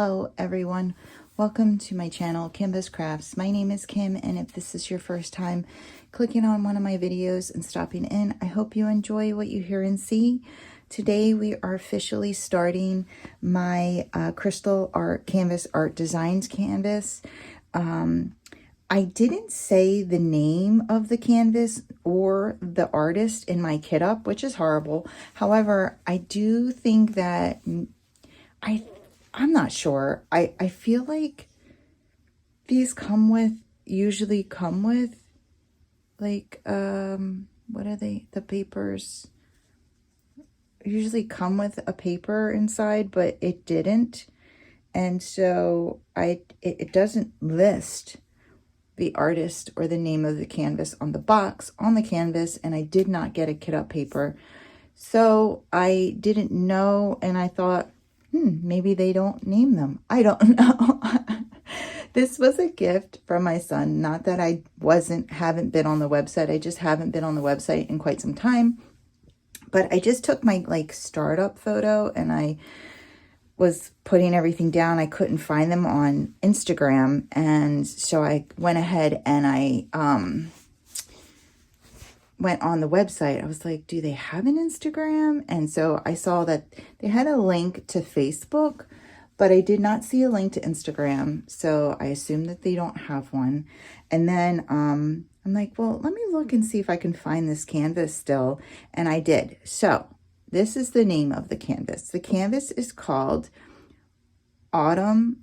Hello everyone, welcome to my channel Kimbaskrafts. My name is Kim, and if this is your first time clicking on one of my videos and stopping in, I hope you enjoy what you hear and see. Today we are officially starting my crystal art canvas art designs canvas. I didn't say the name of the canvas or the artist in my kit up, which is horrible. However, I do think that I'm not sure. I feel like these usually come with like, what are they? The papers usually come with a paper inside, but it didn't. And so it doesn't list the artist or the name of the canvas on the box on the canvas, and I did not get a kit up paper. So I didn't know, and I thought, maybe they don't name them. I don't know. This was a gift from my son. Not that I haven't been on the website. I just haven't been on the website in quite some time. But I just took my startup photo and I was putting everything down. I couldn't find them on Instagram. And so I went ahead and I went on the website. I was like, do they have an Instagram? And so I saw that they had a link to Facebook, but I did not see a link to Instagram. So I assumed that they don't have one. And then I'm like, well, let me look and see if I can find this canvas still. And I did. So this is the name of the canvas. The canvas is called Autumn.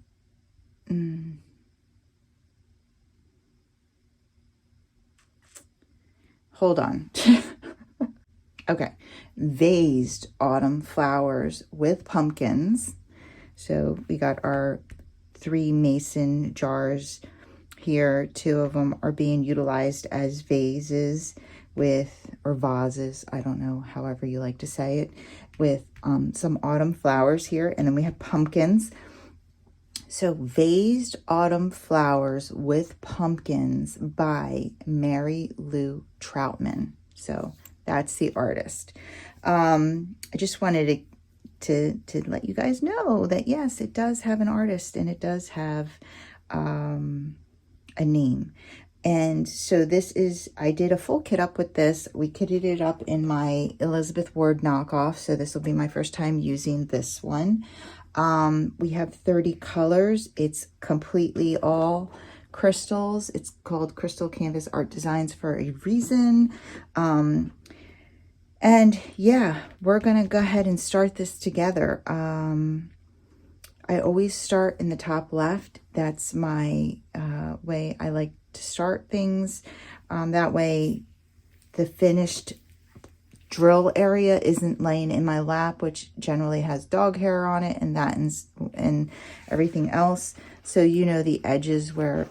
Hold on. Okay. Vased autumn flowers with pumpkins. So we got our 3 mason jars here. 2 of them are being utilized as vases or vases, I don't know, however you like to say it, with some autumn flowers here. And then we have pumpkins. So Vased Autumn Flowers with Pumpkins by Mary Lou Troutman. So that's the artist. I just wanted to let you guys know that yes, it does have an artist and it does have a name. And so this is, I did a full kit up with this. We kitted it up in my Elizabeth Ward knockoff. So this will be my first time using this one. We have 30 colors. It's completely all crystals. It's called Crystal Canvas Art Designs for a reason. And yeah, we're going to go ahead and start this together. I always start in the top left. That's my way I like to start things. That way the finished drill area isn't laying in my lap, which generally has dog hair on it and that and everything else. So the edges where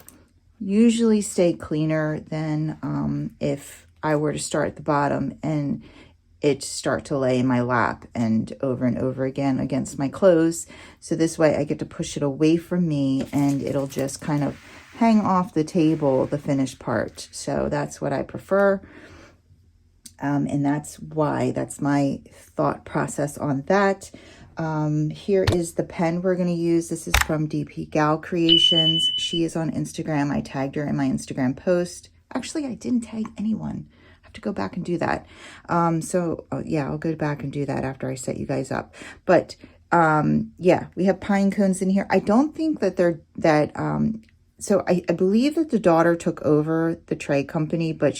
usually stay cleaner than if I were to start at the bottom and it start to lay in my lap and over again against my clothes. So this way I get to push it away from me and it'll just kind of hang off the table, the finished part. So that's what I prefer. And that's my thought process on that. Here is the pen we're going to use. This is from DoGalCreations. She is on Instagram. I tagged her in my Instagram post. Actually, I didn't tag anyone. I have to go back and do that. Yeah, I'll go back and do that after I set you guys up. But yeah, we have pine cones in here. I don't think that so I believe that the daughter took over the tray company, but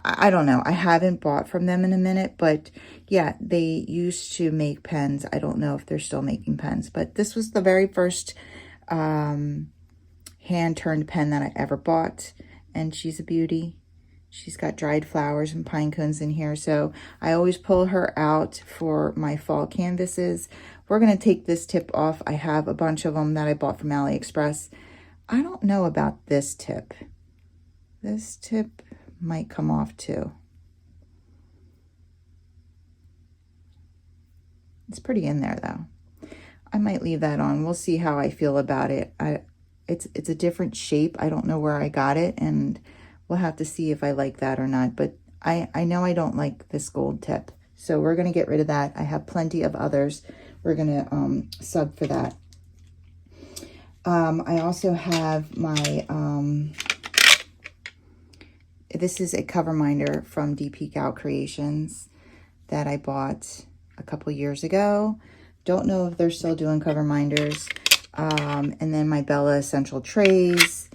I don't know. I haven't bought from them in a minute, but yeah, they used to make pens. I don't know if they're still making pens, but this was the very first hand-turned pen that I ever bought, and she's a beauty. She's got dried flowers and pine cones in here, so I always pull her out for my fall canvases. We're going to take this tip off. I have a bunch of them that I bought from AliExpress. I don't know about this tip. This tip might come off too. It's pretty in there though. I might leave that on. We'll see how I feel about it. It's a different shape. I don't know where I got it, and we'll have to see if I like that or not. But I know I don't like this gold tip, so we're gonna get rid of that. I have plenty of others. We're gonna sub for that. I also have my, this is a cover minder from DoGalCreations that I bought a couple years ago. Don't know if they're still doing cover minders. And then my Bella Essential Trays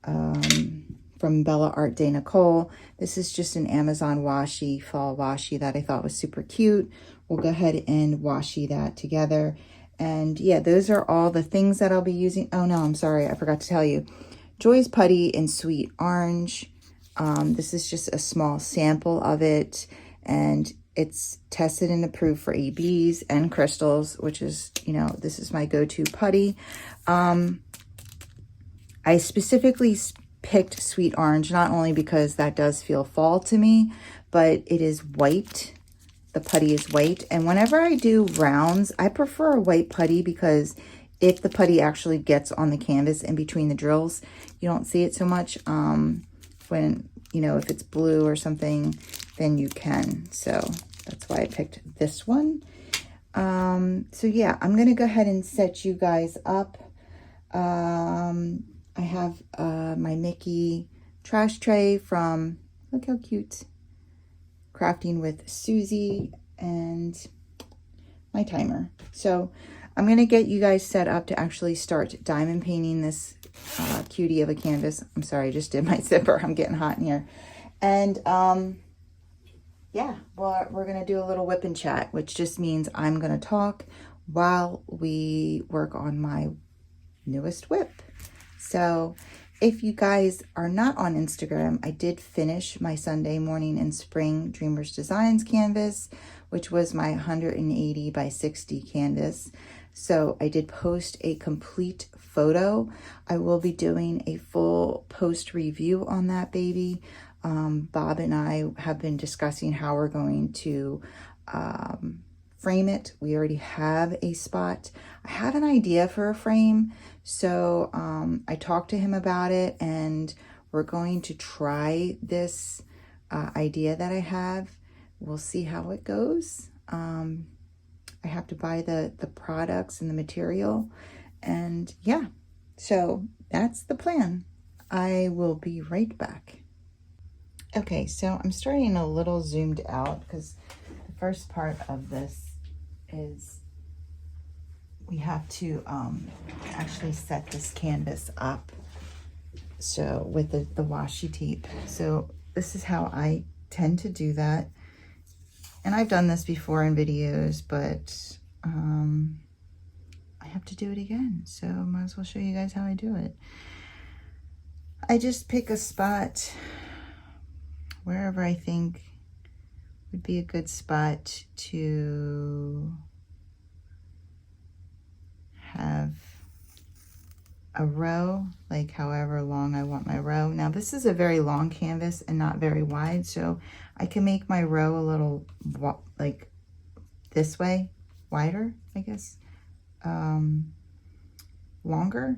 from Bella Art Denicole. This is just an Amazon washi, fall washi that I thought was super cute. We'll go ahead and washi that together. And yeah, those are all the things that I'll be using. Oh no, I'm sorry, I forgot to tell you. Joy's Putty in Sweet Orange. This is just a small sample of it, and it's tested and approved for ABs and crystals, which is, you know, this is my go-to putty. I specifically picked Sweet Orange, not only because that does feel fall to me, but it is white. The putty is white. And whenever I do rounds, I prefer a white putty because if the putty actually gets on the canvas in between the drills, you don't see it so much. When, you know, if it's blue or something, then you can. So that's why I picked this one. So yeah, I'm going to go ahead and set you guys up. I have my Mickey trash tray from, look how cute, Crafting with Susie, and my timer. So I'm going to get you guys set up to actually start diamond painting this cutie of a canvas. I'm sorry, I just did my zipper. I'm getting hot in here. And yeah, well, we're going to do a little whip and chat, which just means I'm going to talk while we work on my newest whip. So if you guys are not on Instagram, I did finish my Sunday Morning in Spring Dreamers Designs canvas, which was my 180 by 60 canvas. So I did post a complete photo. I will be doing a full post review on that baby. Bob and I have been discussing how we're going to frame it. We already have a spot. I have an idea for a frame. So I talked to him about it, and we're going to try this idea that I have. We'll see how it goes. I have to buy the products and the material, and yeah, so that's the plan. I will be right back. Okay, so I'm starting a little zoomed out because the first part of this is we have to actually set this canvas up, so with the washi tape. So this is how I tend to do that, and I've done this before in videos, but I have to do it again, so might as well show you guys how I do it. I just pick a spot wherever I think would be a good spot to have a row, like however long I want my row. Now this is a very long canvas and not very wide, so I can make my row a little like this way, wider, I guess, longer.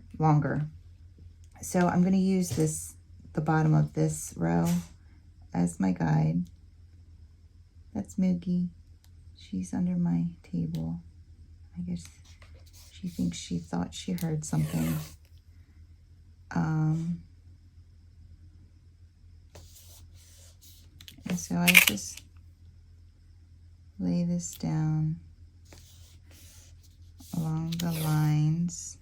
So I'm going to use the bottom of this row as my guide. That's Moogie. She's under my table. I guess she thought she heard something. And so I just lay this down along the lines.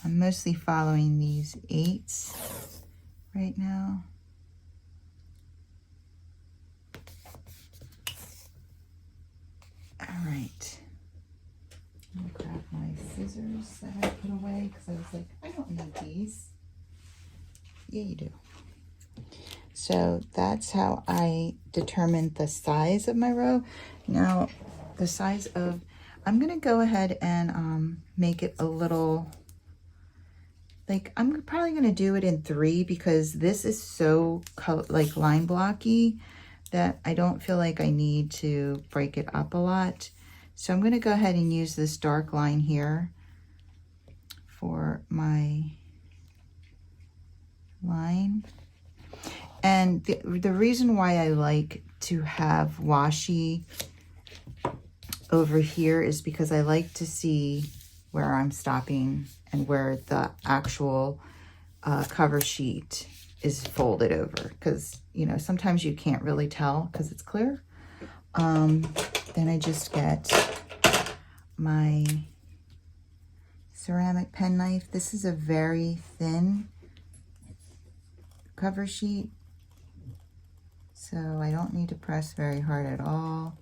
I'm mostly following these 8s right now. All right. I'm gonna grab my scissors that I put away because I was like, I don't need these. Yeah, you do. So that's how I determined the size of my row. Now, the size of, I'm gonna go ahead and make it a little, like, I'm probably gonna do it in 3 because this is so like line blocky that I don't feel like I need to break it up a lot. So I'm gonna go ahead and use this dark line here for my line. And the reason why I like to have washi over here is because I like to see where I'm stopping and where the actual cover sheet is folded over, because you know, sometimes you can't really tell because it's clear. Then I just get my ceramic penknife. This is a very thin cover sheet, so I don't need to press very hard at all.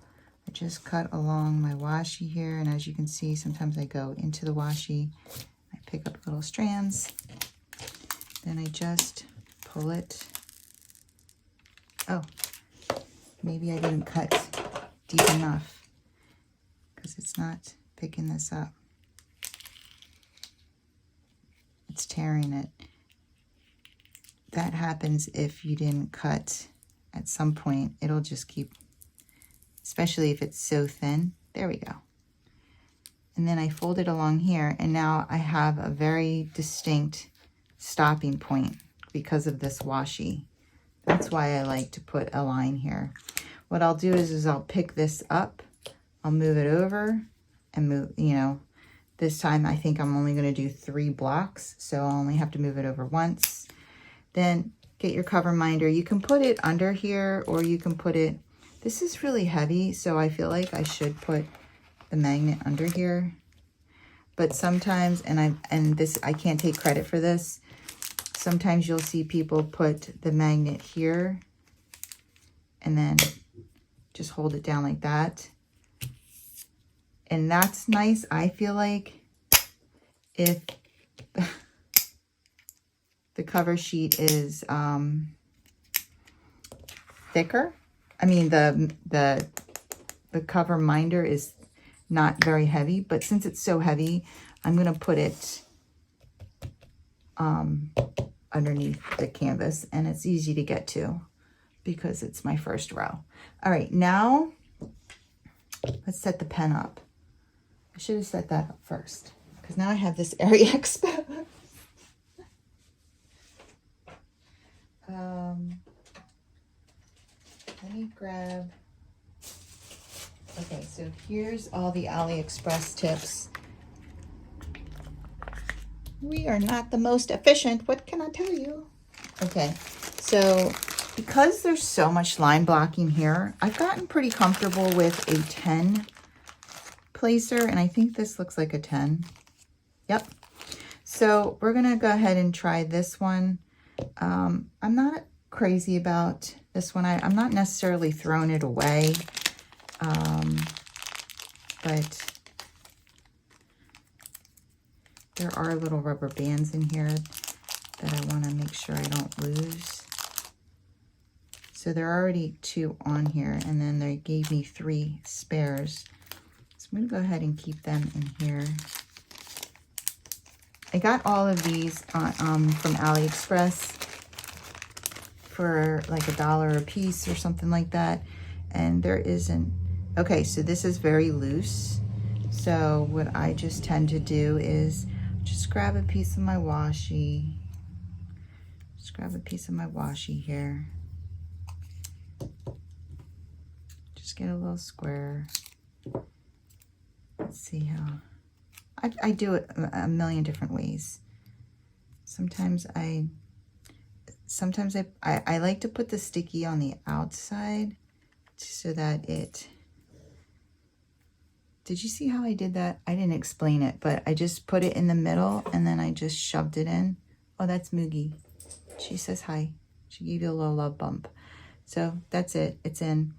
I just cut along my washi here, and as you can see, sometimes I go into the washi, I pick up little strands, then I just pull it. Oh, maybe I didn't cut deep enough because it's not picking this up. It's tearing it. That happens if you didn't cut at some point. It'll just keep, especially if it's so thin. There we go. And then I fold it along here, and now I have a very distinct stopping point because of this washi. That's why I like to put a line here. What I'll do is I'll pick this up, I'll move it over and move, you know, this time I think I'm only going to do 3 blocks, so I'll only have to move it over once. Then get your cover minder. You can put it under here, or you can put it, this is really heavy, so I feel like I should put the magnet under here. But sometimes, and this, I can't take credit for this, sometimes you'll see people put the magnet here and then just hold it down like that. And that's nice, I feel like, if the cover sheet is thicker. I mean, the cover minder is not very heavy, but since it's so heavy, I'm going to put it underneath the canvas, and it's easy to get to because it's my first row. All right, now let's set the pen up. I should have set that up first because now I have this area exposed. Let me grab, okay, so here's all the AliExpress tips. We are not the most efficient, what can I tell you? Okay, so because there's so much line blocking here, I've gotten pretty comfortable with a 10 placer, and I think this looks like a 10. Yep. So we're gonna go ahead and try this one. I'm not crazy about this one. I'm not necessarily throwing it away, but there are little rubber bands in here that I want to make sure I don't lose. So there are already 2 on here, and then they gave me 3 spares. So I'm going to go ahead and keep them in here. I got all of these from AliExpress for like $1 a piece or something like that. And there isn't, okay, so this is very loose. So what I just tend to do is just grab a piece of my washi. Just grab a piece of my washi here. Just get a little square. Let's see how, I do it a million different ways. Sometimes I like to put the sticky on the outside so that it, did you see how I did that? I didn't explain it, but I just put it in the middle and then I just shoved it in. Oh, that's Moogie. She says hi. She gave you a little love bump. So that's it. It's in.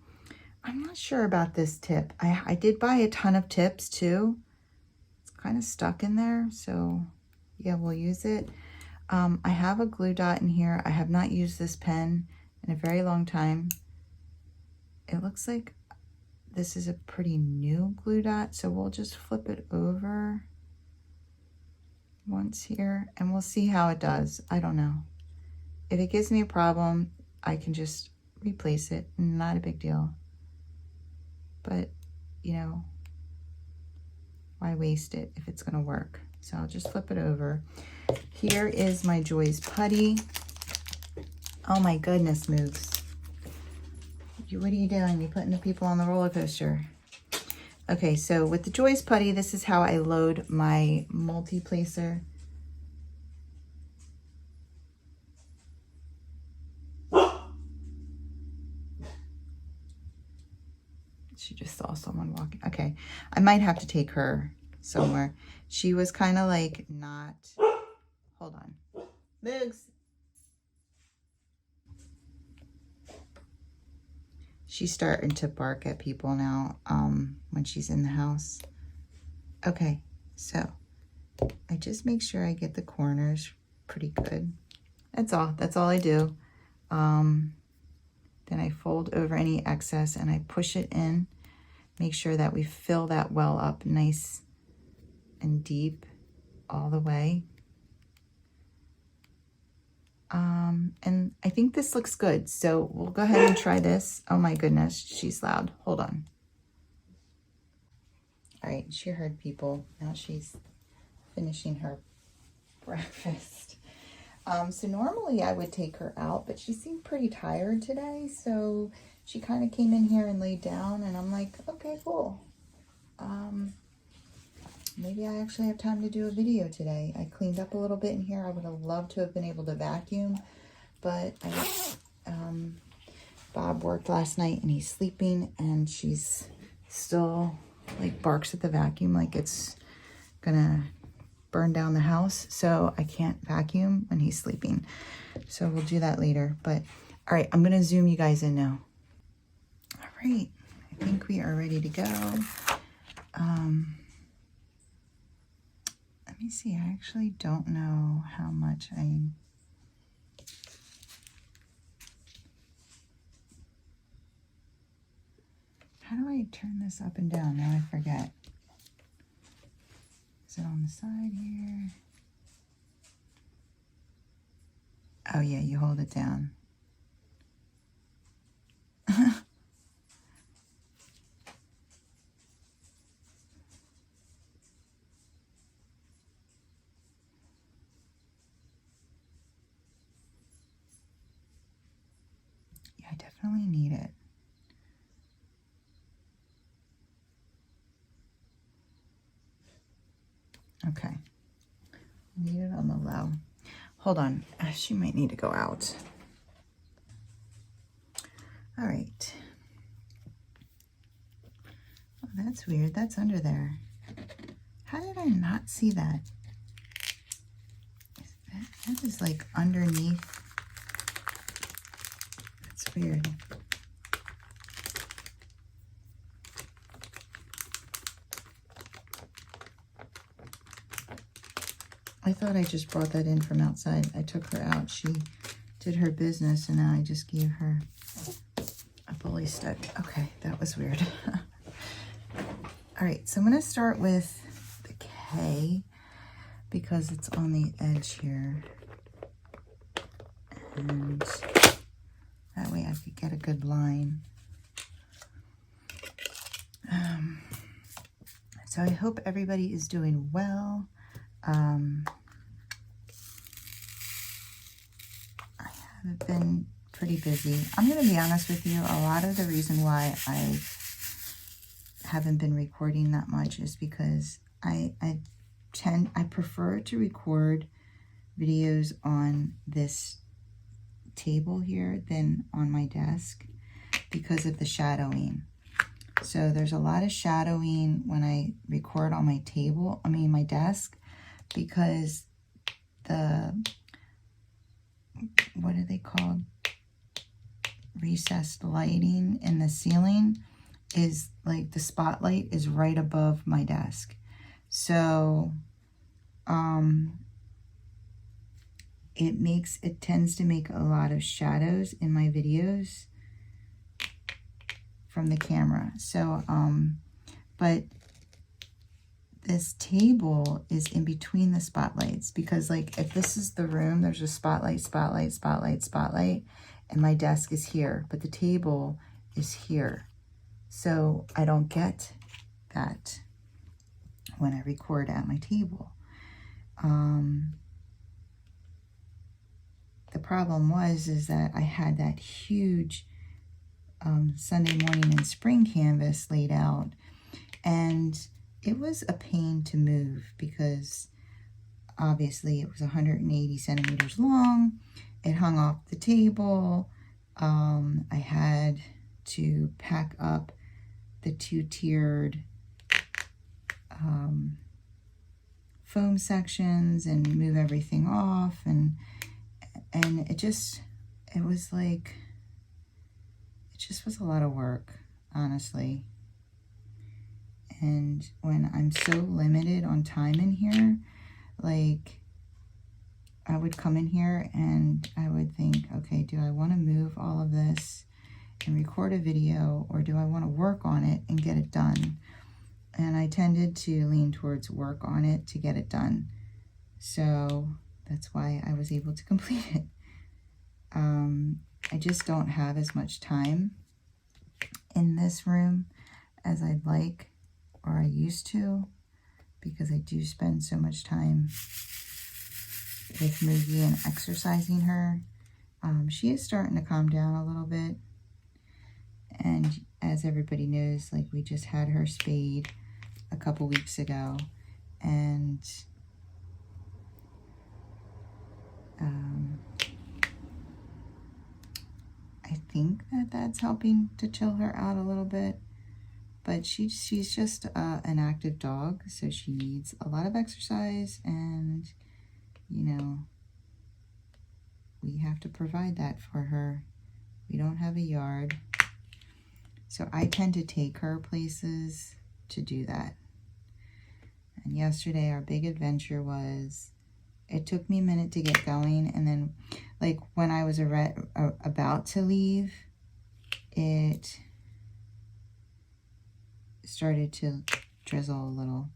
I'm not sure about this tip. I did buy a ton of tips too. It's kind of stuck in there. So yeah, we'll use it. I have a glue dot in here. I have not used this pen in a very long time. It looks like this is a pretty new glue dot, so we'll just flip it over once here and we'll see how it does. I don't know. If it gives me a problem, I can just replace it. Not a big deal. But, you know, why waste it if it's going to work? So I'll just flip it over. Here is my Joy's putty. Oh my goodness, Moogs. What are you doing? You putting the people on the roller coaster. Okay, so with the Joy's Putty, this is how I load my multi-placer. She just saw someone walking. Okay, I might have to take her somewhere. She was kind of like not, hold on. Moogs. She's starting to bark at people now when she's in the house. Okay, so I just make sure I get the corners pretty good. That's all I do. Then I fold over any excess and I push it in. Make sure that we fill that well up nice and deep all the way. And I think this looks good. So we'll go ahead and try this. Oh my goodness, she's loud. Hold on. All right, she heard people. Now she's finishing her breakfast. So normally I would take her out, but she seemed pretty tired today. So she kind of came in here and laid down and I'm like, okay, cool. Maybe I actually have time to do a video today. I cleaned up a little bit in here. I would have loved to have been able to vacuum, but Bob worked last night and he's sleeping and she's still like barks at the vacuum like it's gonna burn down the house. So I can't vacuum when he's sleeping. So we'll do that later. But all right, I'm gonna zoom you guys in now. All right, I think we are ready to go. Let me see, I actually don't know how much how do I turn this up and down? Now I forget. Is it on the side here? Oh yeah, you hold it down. Yeah, I definitely need it. Okay, need it on the low. Hold on, she might need to go out. All right. Oh, that's weird, that's under there. How did I not see that? That is like underneath. That's weird. I thought I just brought that in from outside. I took her out. She did her business and now I just gave her a bully stick. Okay, that was weird. All right, so I'm going to start with the K because it's on the edge here. And that way I could get a good line. So I hope everybody is doing well. I haven't been pretty busy. I'm going to be honest with you. A lot of the reason why I haven't been recording that much is because I prefer to record videos on this table here than on my desk because of the shadowing. So there's a lot of shadowing when I record on my table, my desk, because the, what are they called? Recessed lighting in the ceiling is like the spotlight is right above my desk. So it tends to make a lot of shadows in my videos from the camera. So but this table is in between the spotlights because like if this is the room, there's a spotlight, spotlight, spotlight, spotlight, and my desk is here, but the table is here. So I don't get that when I record at my table. The problem is that I had that huge Sunday morning in spring canvas laid out, And it was a pain to move because obviously it was 180 centimeters long. It hung off the table. I had to pack up the two-tiered foam sections and move everything off, and it just was a lot of work, honestly. And when I'm so limited on time in here, like, I would come in here and I would think, okay, do I want to move all of this and record a video, or do I want to work on it and get it done? And I tended to lean towards work on it to get it done. So that's why I was able to complete it. I just don't have as much time in this room as I'd like, or I used to, because I do spend so much time with Moogie and exercising her. She is starting to calm down a little bit. And as everybody knows, like, we just had her spayed a couple weeks ago. And I think that that's helping to chill her out a little bit. But she's just an active dog, so she needs a lot of exercise, and, you know, we have to provide that for her. We don't have a yard, so I tend to take her places to do that. And yesterday our big adventure was, it took me a minute to get going, and then, like, when I was about to leave, it started to drizzle a little.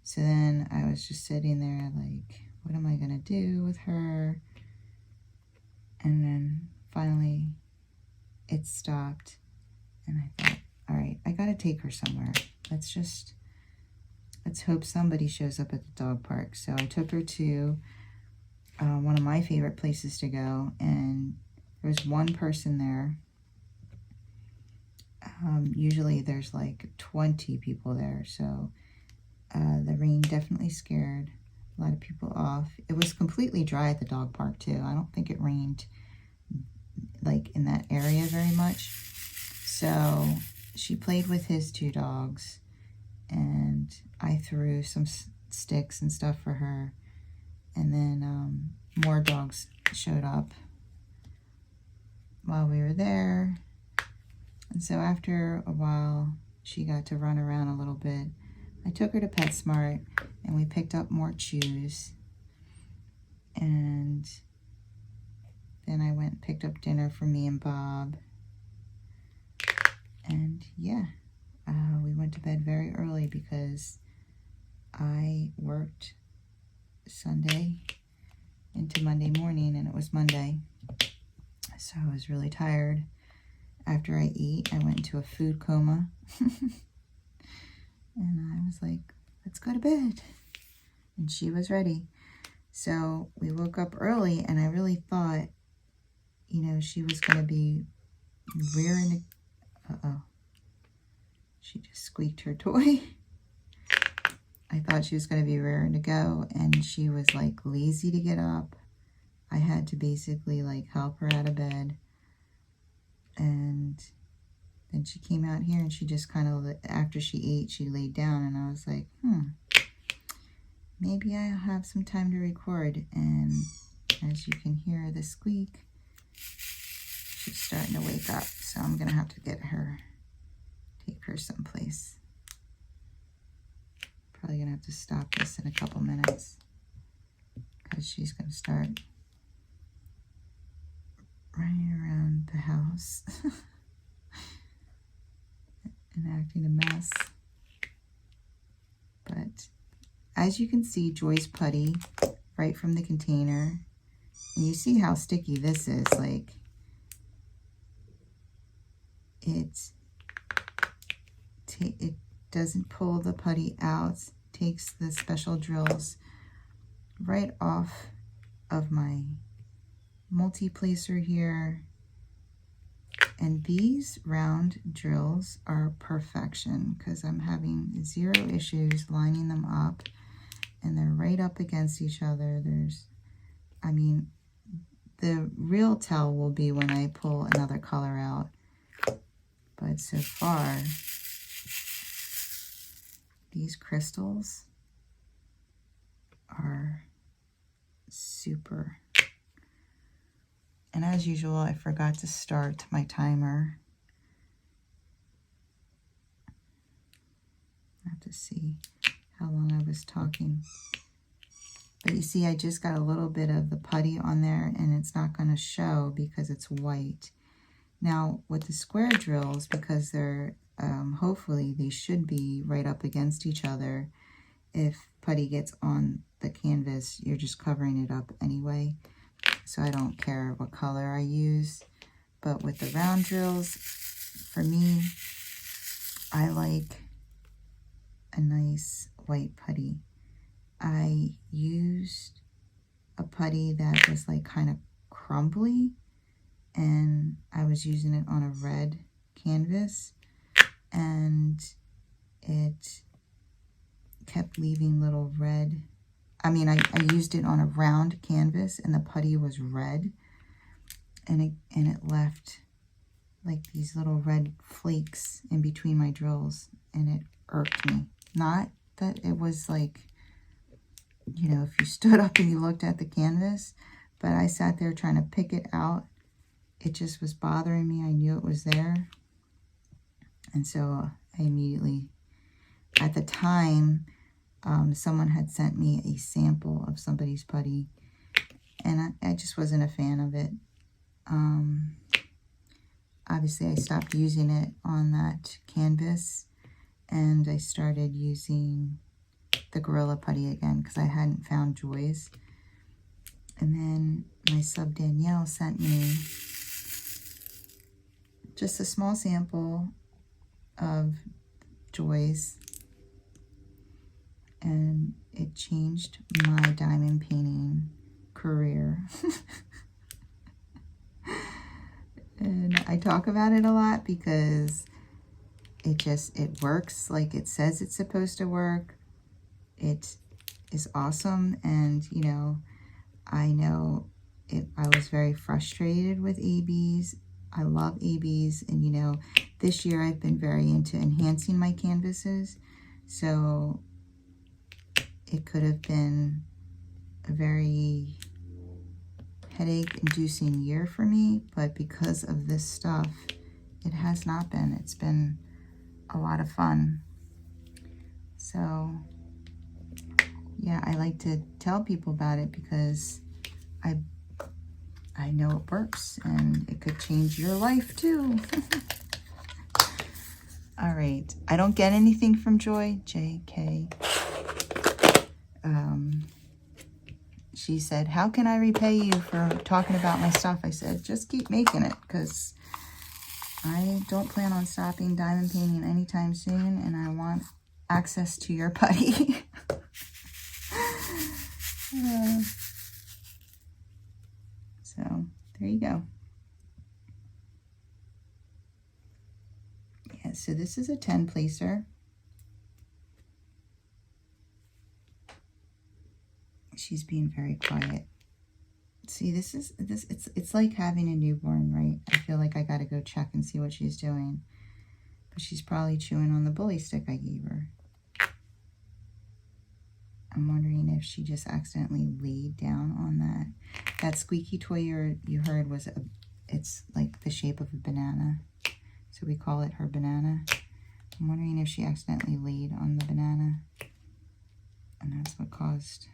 So then I was just sitting there like, what am I gonna do with her? And then finally it stopped, and I thought, all right, I gotta take her somewhere. Let's hope somebody shows up at the dog park. So I took her to one of my favorite places to go, and there was one person there. Usually there's like 20 people there, so the rain definitely scared a lot of people off. It was completely dry at the dog park too. I don't think it rained like in that area very much. So she played with his two dogs, and I threw some sticks and stuff for her, and then more dogs showed up while we were there. And so after a while, she got to run around a little bit. I took her to PetSmart, and we picked up more chews. And then I went and picked up dinner for me and Bob. And yeah, we went to bed very early because I worked Sunday into Monday morning, and it was Monday. So I was really tired. After I ate, I went into a food coma. And I was like, let's go to bed. And she was ready. So we woke up early, and I really thought, you know, she was going to be rearing to... Uh-oh. She just squeaked her toy. I thought she was going to be rearing to go, and she was like lazy to get up. I had to basically like help her out of bed. And then she came out here, and she just kind of, after she ate, she laid down, and I was like, maybe I'll have some time to record. And as you can hear the squeak, she's starting to wake up. So I'm going to have to take her someplace. Probably going to have to stop this in a couple minutes because she's going to start running around the house and acting a mess. But as you can see, Joy's Putty right from the container, and you see how sticky this is. Like, it doesn't pull the putty out, takes the special drills right off of my multi-placer here, And these round drills are perfection because I'm having 0 issues lining them up, and they're right up against each other. I mean, the real tell will be when I pull another color out. But so far, these crystals are super. And as usual, I forgot to start my timer. I have to see how long I was talking. But you see, I just got a little bit of the putty on there, and it's not going to show because it's white. Now, with the square drills, because they're, hopefully, they should be right up against each other. If putty gets on the canvas, you're just covering it up anyway. So I don't care what color I use. But with the round drills, for me, I like a nice white putty. I used a putty that was like kind of crumbly, and I was using it on a red canvas, and it kept leaving little red. I mean, I used it on a round canvas, and the putty was red, and it left like these little red flakes in between my drills, and it irked me. Not that it was like, you know, if you stood up and you looked at the canvas, but I sat there trying to pick it out. It just was bothering me. I knew it was there. And so I immediately, at the time, someone had sent me a sample of somebody's putty, and I just wasn't a fan of it. Obviously, I stopped using it on that canvas, and I started using the Gorilla Putty again because I hadn't found Joy's. And then my sub Danielle sent me just a small sample of Joy's, and it changed my diamond painting career. And I talk about it a lot because it works like it says it's supposed to work. It is awesome, and you know I was very frustrated with ABs. I love ABs, and you know, this year I've been very into enhancing my canvases, so it could have been a very headache-inducing year for me, but because of this stuff, it has not been. It's been a lot of fun. So yeah, I like to tell people about it because I know it works, and it could change your life too. All right, I don't get anything from Joy, JK. She said, how can I repay you for talking about my stuff? I said, just keep making it, because I don't plan on stopping diamond painting anytime soon, and I want access to your putty. So there you go. Yeah, so this is a 10 placer. She's being very quiet. See, it's like having a newborn, right? I feel like I gotta go check and see what she's doing. But she's probably chewing on the bully stick I gave her. I'm wondering if she just accidentally laid down on that. That squeaky toy you heard was it's like the shape of a banana. So we call it her banana. I'm wondering if she accidentally laid on the banana, and that's what caused.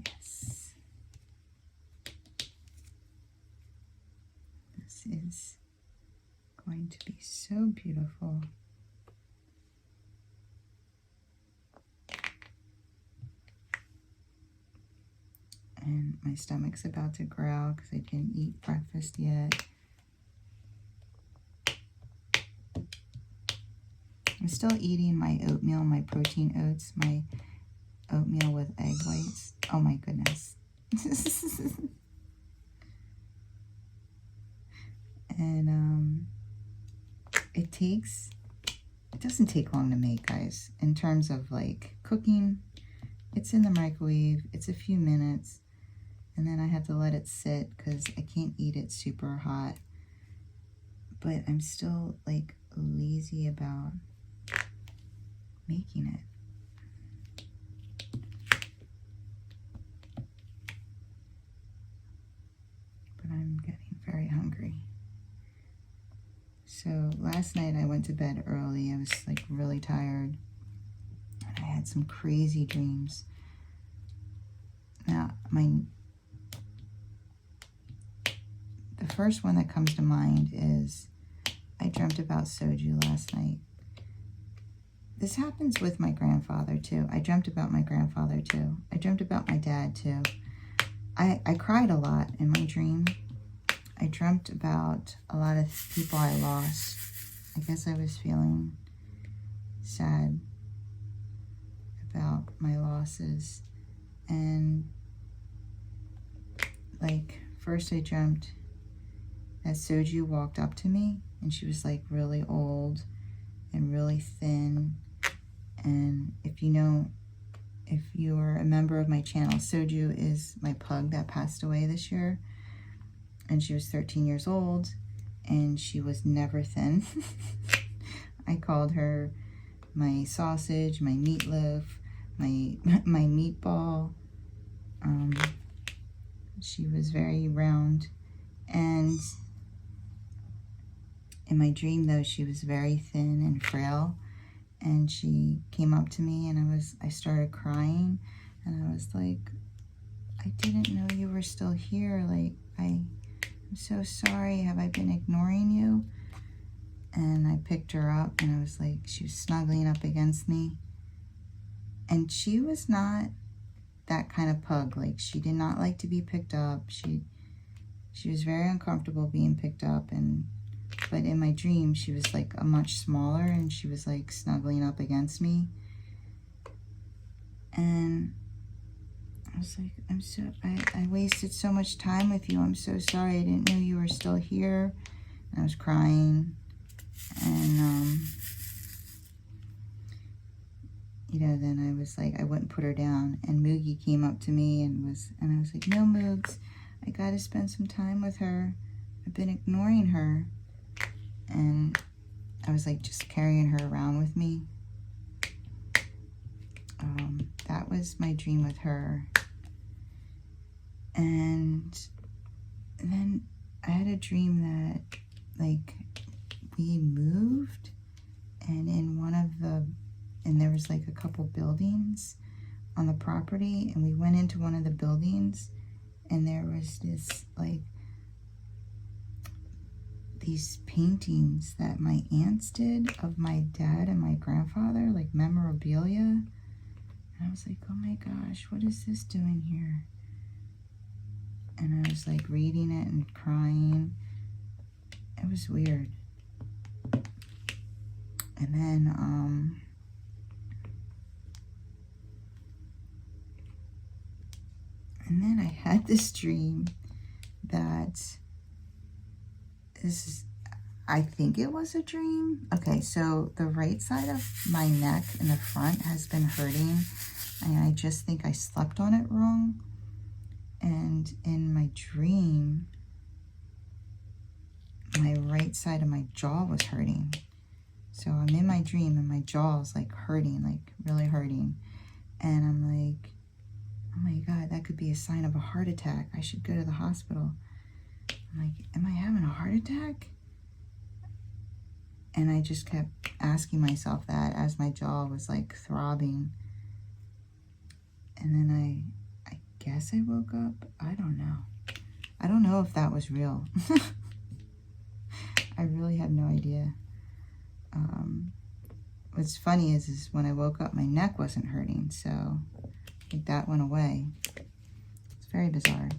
Yes. This is going to be so beautiful. And my stomach's about to growl because I didn't eat breakfast yet. I'm still eating my oatmeal, my protein oats, my oatmeal with egg whites. Oh my goodness. it doesn't take long to make, guys. In terms of like cooking, it's in the microwave, it's a few minutes, and then I have to let it sit because I can't eat it super hot. But I'm still like lazy about making it. But I'm getting very hungry. So last night I went to bed early. I was like really tired. And I had some crazy dreams. Now, the first one that comes to mind is I dreamt about soju last night. This happens with my grandfather too. I dreamt about my grandfather too. I dreamt about my dad too. I cried a lot in my dream. I dreamt about a lot of people I lost. I guess I was feeling sad about my losses. And like, first I dreamt that Soju walked up to me, and she was like really old and really thin. And if you are a member of my channel, Soju is my pug that passed away this year. And she was 13 years old, and she was never thin. I called her my sausage, my meatloaf, my meatball. She was very round. And in my dream, though, she was very thin and frail. And she came up to me, and I started crying. And I was like, I didn't know you were still here. Like, I'm so sorry. Have I been ignoring you? And I picked her up, and I was like, she was snuggling up against me. And she was not that kind of pug. Like, she did not like to be picked up. She was very uncomfortable being picked up. But in my dream, she was like a much smaller, and she was like snuggling up against me. And I was like, I wasted so much time with you. I'm so sorry. I didn't know you were still here. And I was crying. And, then I was like, I wouldn't put her down. And Moogie came up to me and I was like, no, Moogs, I got to spend some time with her. I've been ignoring her. And I was like just carrying her around with me. That was my dream with her. And then I had a dream that like we moved, and and there was like a couple buildings on the property, and we went into one of the buildings, and there was this like these paintings that my aunts did of my dad and my grandfather, like memorabilia. And I was like, oh my gosh, what is this doing here? And I was like reading it and crying. It was weird. And then I had this dream that I think it was a dream. Okay, so the right side of my neck in the front has been hurting, and I just think I slept on it wrong. And in my dream, my right side of my jaw was hurting. So I'm in my dream, and my jaw is like hurting, like really hurting. And I'm like, oh my God, that could be a sign of a heart attack. I should go to the hospital. I'm like, am I having a heart attack? And I just kept asking myself that as my jaw was like throbbing. And then I guess I woke up. I don't know. I don't know if that was real. I really have no idea. What's funny is when I woke up, my neck wasn't hurting. So I think that went away. It's very bizarre.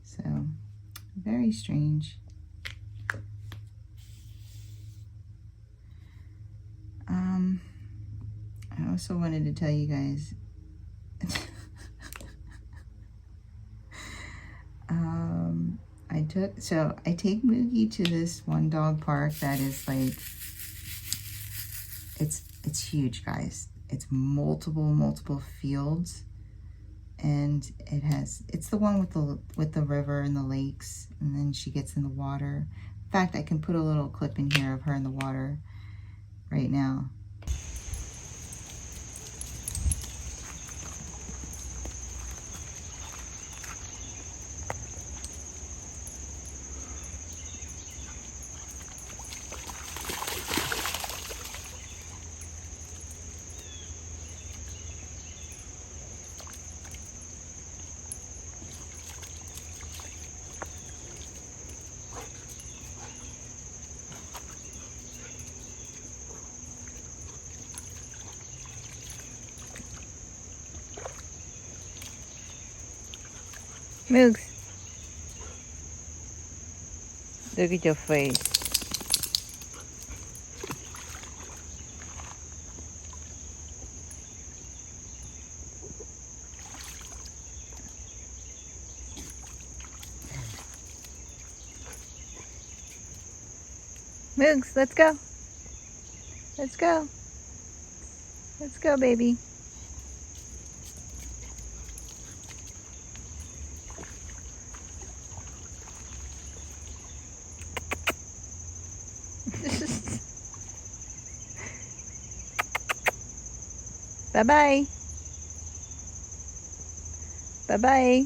So, very strange. I also wanted to tell you guys, I take Moogie to this one dog park that is like, it's huge, guys. It's multiple fields, and it's the one with the river and the lakes, and then she gets in the water. In fact, I can put a little clip in here of her in the water right now. Moogs, look at your face. Moogs, let's go. Let's go. Let's go, baby. Bye-bye. Bye-bye.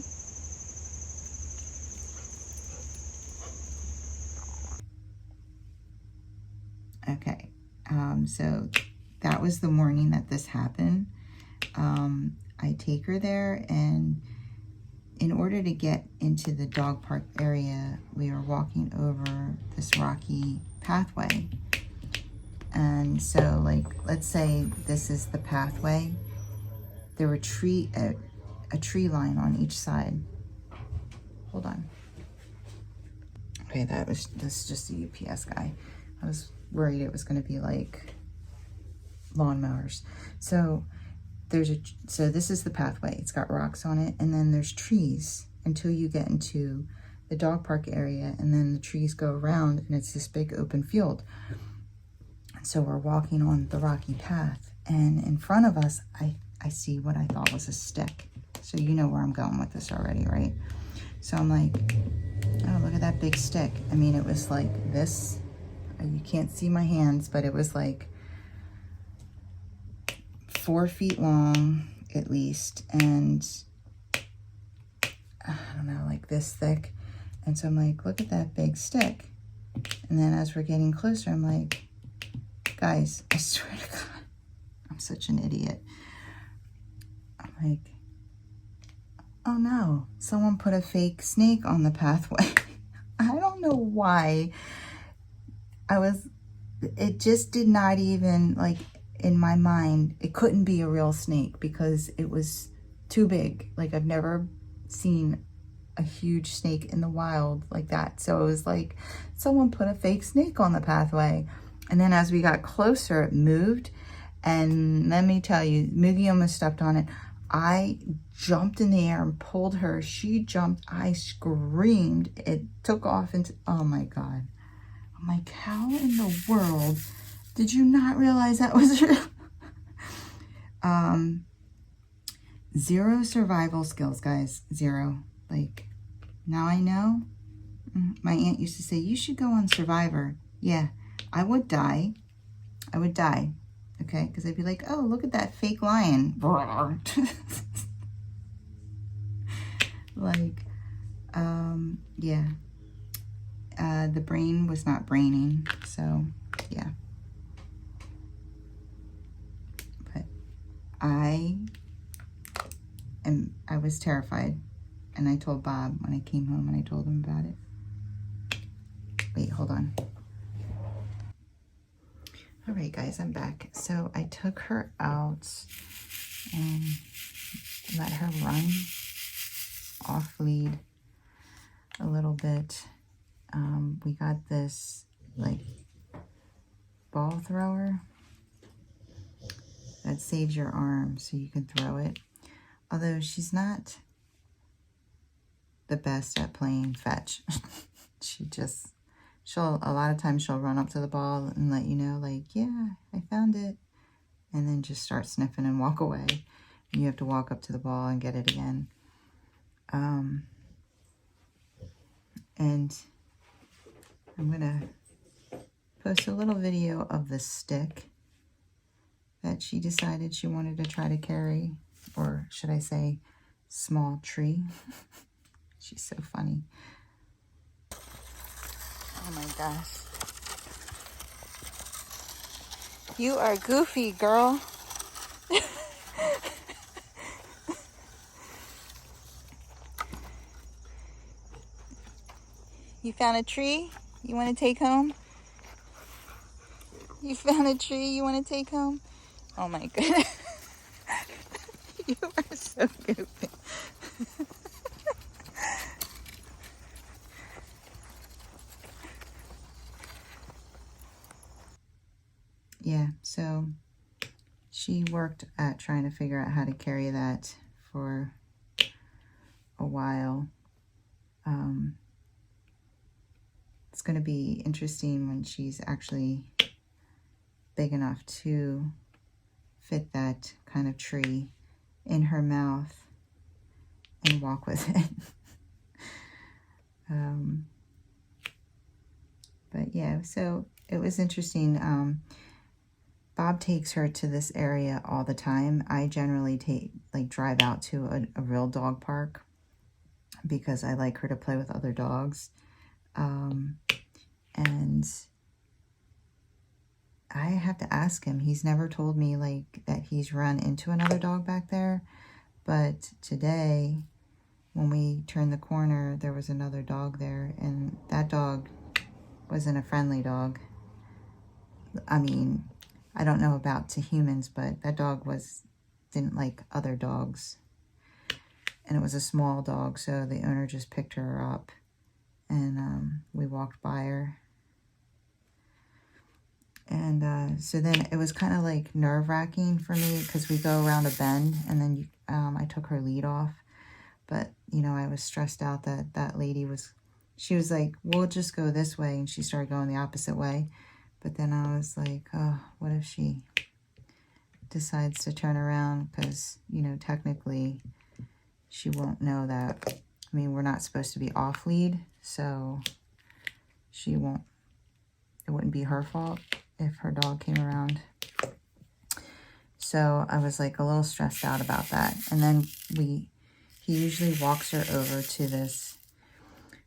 Okay, so that was the morning that this happened. I take her there, and in order to get into the dog park area, we were walking over this rocky pathway. And so, like, let's say this is the pathway. There were a tree line on each side. Hold on. Okay, that's just a UPS guy. I was worried it was going to be like lawnmowers. So this is the pathway. It's got rocks on it, and then there's trees until you get into the dog park area, and then the trees go around, and it's this big open field. So we're walking on the rocky path, and in front of us, I see what I thought was a stick. So you know where I'm going with this already, right? So I'm like, oh, look at that big stick. I mean, it was like this. You can't see my hands, but it was like 4 feet long at least, and I don't know, like this thick. And so I'm like, look at that big stick. And then as we're getting closer, I'm like, guys, I swear to God, I'm such an idiot. I'm like, oh no, someone put a fake snake on the pathway. I don't know why. It just did not even, like, in my mind, it couldn't be a real snake because it was too big. Like, I've never seen a huge snake in the wild like that. So it was like someone put a fake snake on the pathway. And then as we got closer, it moved. And let me tell you, Moogie almost stepped on it. I jumped in the air and pulled her. She jumped. I screamed. It took off into, oh my God. I'm like, how in the world did you not realize that was real? 0 survival skills, guys. 0. Like, now I know. My aunt used to say, you should go on Survivor. Yeah, I would die. I would die. Okay, because I'd be like, oh, look at that fake lion. Like, yeah. The brain was not braining, so yeah. But I was terrified, and I told Bob when I came home and I told him about it. Wait, hold on. All right, guys, I'm back. So I took her out and let her run off lead a little bit. We got this like ball thrower that saves your arm so you can throw it. Although she's not the best at playing fetch. a lot of times she'll run up to the ball and let you know, like, yeah, I found it. And then just start sniffing and walk away. And you have to walk up to the ball and get it again. And I'm gonna post a little video of the stick that she decided she wanted to try to carry, or should I say small tree. She's so funny. Oh my gosh. You are goofy, girl. You found a tree you want to take home? You found a tree you want to take home? Oh my goodness. You are so goofy. Yeah, so she worked at trying to figure out how to carry that for a while. It's going to be interesting when she's actually big enough to fit that kind of tree in her mouth and walk with it. But yeah, so it was interesting. Bob takes her to this area all the time. I generally drive out to a real dog park because I like her to play with other dogs. And I have to ask him. He's never told me that he's run into another dog back there. But today, when we turned the corner, there was another dog there, and that dog wasn't a friendly dog. I mean, I don't know about to humans, but that dog didn't like other dogs. And it was a small dog, so the owner just picked her up, and we walked by her. And so then it was kind of like nerve-wracking for me because we go around a bend, and then I took her lead off. But, you know, I was stressed out that lady she was like, we'll just go this way. And she started going the opposite way. But then I was like, oh, what if she decides to turn around? Because, you know, technically she won't know that. I mean, we're not supposed to be off lead. So it wouldn't be her fault if her dog came around. So I was like a little stressed out about that. And then he usually walks her over to this.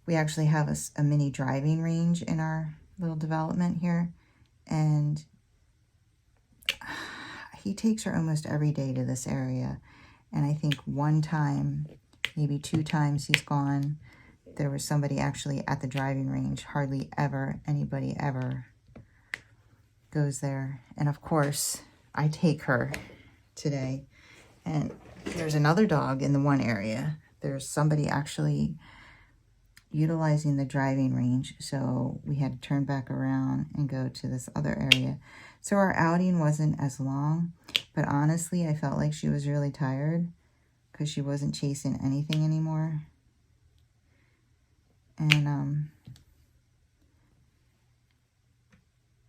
We actually have a mini driving range in our little development here. And he takes her almost every day to this area. And I think one time, maybe 2 times he's gone, there was somebody actually at the driving range. Hardly ever anybody ever goes there. And of course, I take her today. And there's another dog in the one area. There's somebody actually utilizing the driving range. So we had to turn back around and go to this other area. So our outing wasn't as long. But honestly, I felt like she was really tired because she wasn't chasing anything anymore. And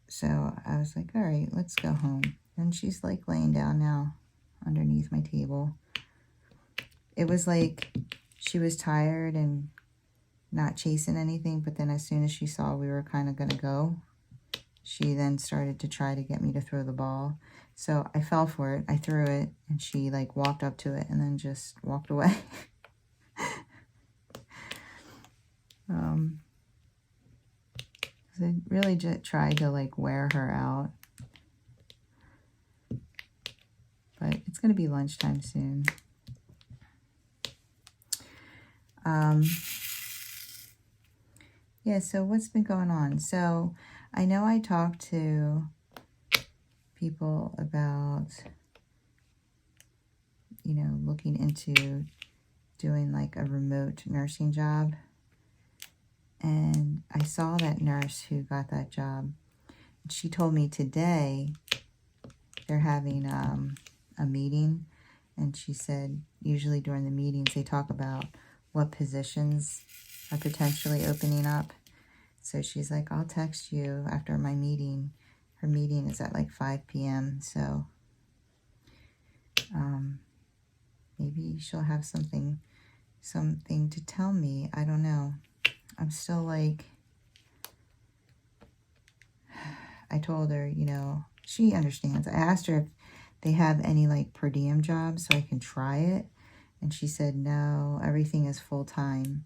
so I was like, all right, let's go home. And she's like laying down now underneath my table. It was like she was tired and not chasing anything, but then as soon as she saw we were kind of going to go, she then started to try to get me to throw the ball. So I fell for it. I threw it, and she like walked up to it and then just walked away. I really just tried to like wear her out. But it's going to be lunchtime soon. Yeah, so what's been going on? So I know I talked to people about, you know, looking into doing like a remote nursing job. And I saw that nurse who got that job. She told me today they're having a meeting. And she said usually during the meetings they talk about what positions are potentially opening up. So she's like, I'll text you after my meeting. Her meeting is at like 5 p.m. So maybe she'll have something to tell me. I don't know. I'm still like, I told her, you know, she understands. I asked her if they have any like per diem jobs so I can try it. And she said, no, everything is full-time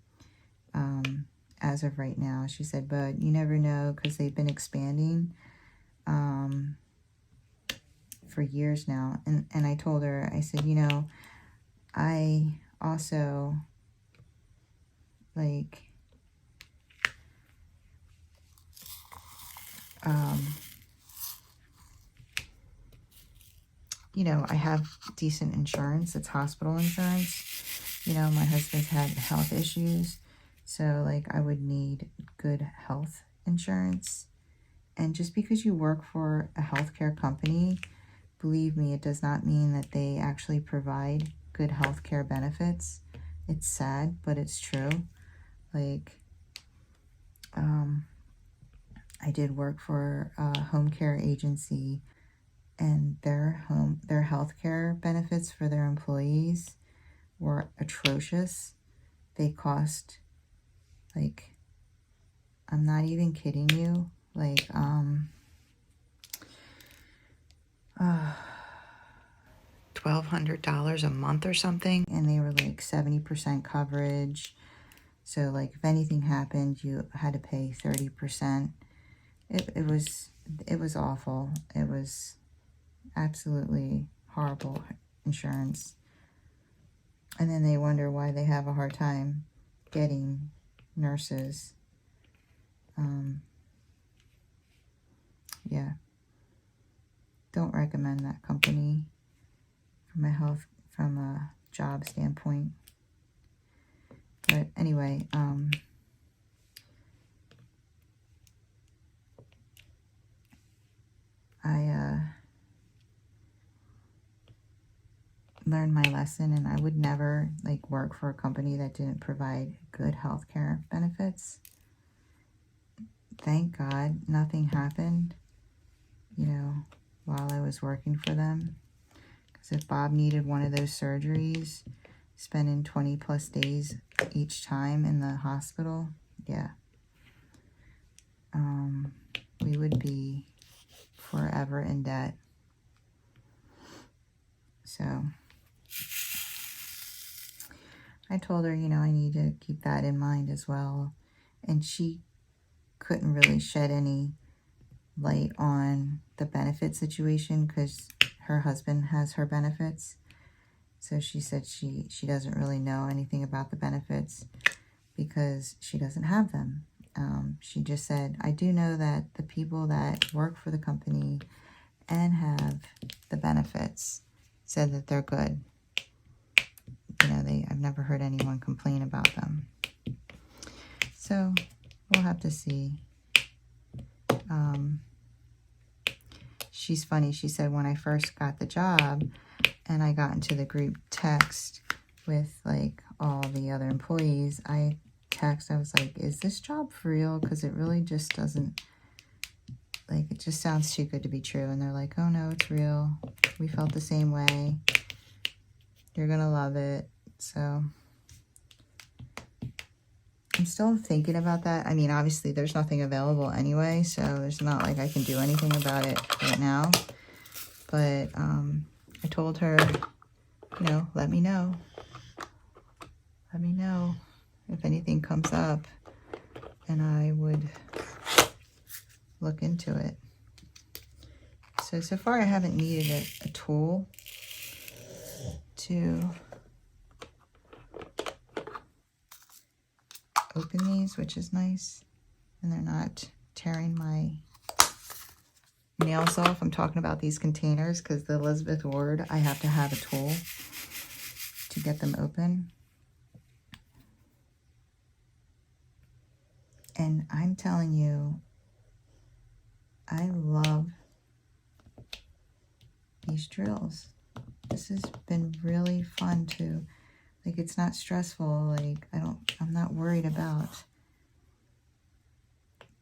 as of right now. She said, but you never know because they've been expanding for years now. And I told her, I said, you know, I also like you know, I have decent insurance. It's hospital insurance. You know, my husband's had health issues. So, like, I would need good health insurance. And just because you work for a healthcare company, believe me, it does not mean that they actually provide good healthcare benefits. It's sad, but it's true. Like, I did work for a home care agency, and their healthcare benefits for their employees were atrocious. They cost, like, I'm not even kidding you, like $1,200 a month or something, and they were like 70% coverage. So like if anything happened, you had to pay 30%. It was awful. It was absolutely horrible insurance. And then they wonder why they have a hard time getting nurses. Yeah. Don't recommend that company from a job standpoint. But anyway, I learned my lesson, and I would never like work for a company that didn't provide good healthcare benefits. Thank God nothing happened, you know, while I was working for them. Because if Bob needed one of those surgeries, spending 20 plus days each time in the hospital, yeah, we would be forever in debt. So I told her, you know, I need to keep that in mind as well. And she couldn't really shed any light on the benefit situation because her husband has her benefits. So she said she doesn't really know anything about the benefits because she doesn't have them. She just said, I do know that the people that work for the company and have the benefits said that they're good. You know, I've never heard anyone complain about them. So we'll have to see. She's funny. She said when I first got the job and I got into the group text with like all the other employees, I was like, is this job for real? Because it really just doesn't, like, it just sounds too good to be true. And they're like, oh no, it's real. We felt the same way. You're gonna love it. So I'm still thinking about that. I mean, obviously there's nothing available anyway, so there's not like I can do anything about it right now. But I told her, you know, let me know. Let me know if anything comes up, and I would look into it. So far I haven't needed a tool to open these, which is nice. And they're not tearing my nails off. I'm talking about these containers because the Elizabeth Ward, I have to have a tool to get them open. And I'm telling you, I love these drills. This has been really fun to, like, it's not stressful. Like, I'm not worried about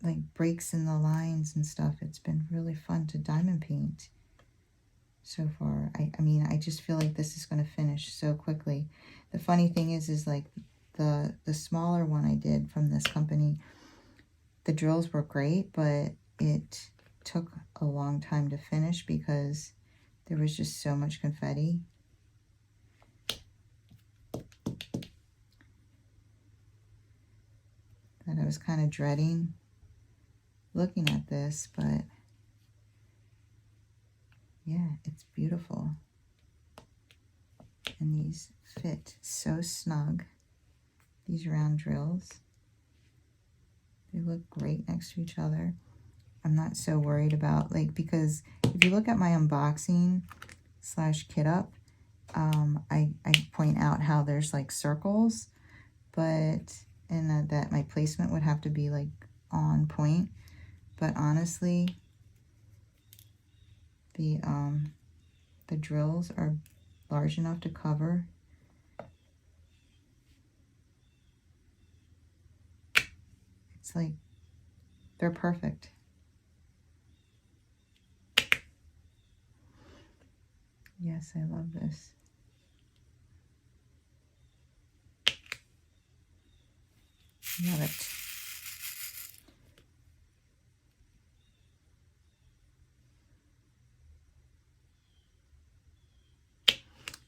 like breaks in the lines and stuff. It's been really fun to diamond paint so far. I mean, I just feel like this is going to finish so quickly. The funny thing is like the smaller one I did from this company, the drills were great, but it took a long time to finish because there was just so much confetti. That I was kind of dreading looking at this, but yeah, it's beautiful. And these fit so snug, these round drills. They look great next to each other. I'm not so worried about, like, because if you look at my unboxing / kit up, I point out how there's like circles, but, and that my placement would have to be like on point. But honestly, the drills are large enough to cover. It's like, they're perfect. Yes, I love this. Love it.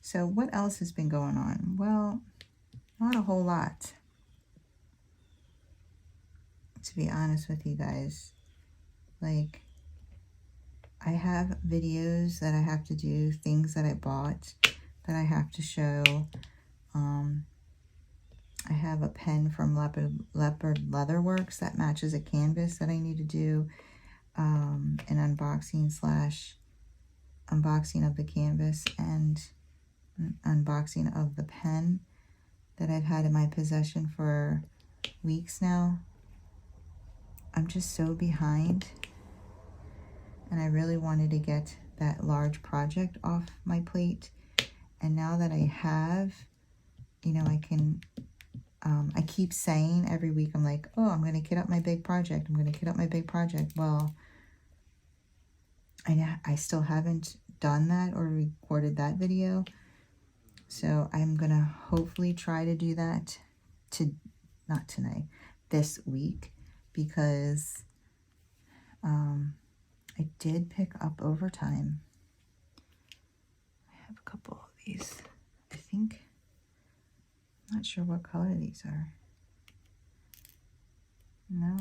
So what else has been going on? Well, not a whole lot, to be honest with you guys. Like, I have videos that I have to do, things that I bought that I have to show. I have a pen from Leopard Leatherworks that matches a canvas that I need to do an unboxing / unboxing of the canvas and an unboxing of the pen that I've had in my possession for weeks now. I'm just so behind, and I really wanted to get that large project off my plate. And now that I have, you know, I can, I keep saying every week, I'm like, oh, I'm going to kit up my big project. I'm going to kit up my big project. Well, I still haven't done that or recorded that video. So I'm going to hopefully try to do that not tonight, this week, because I did pick up overtime. I have a couple of these, I think. I'm not sure what color these are. No.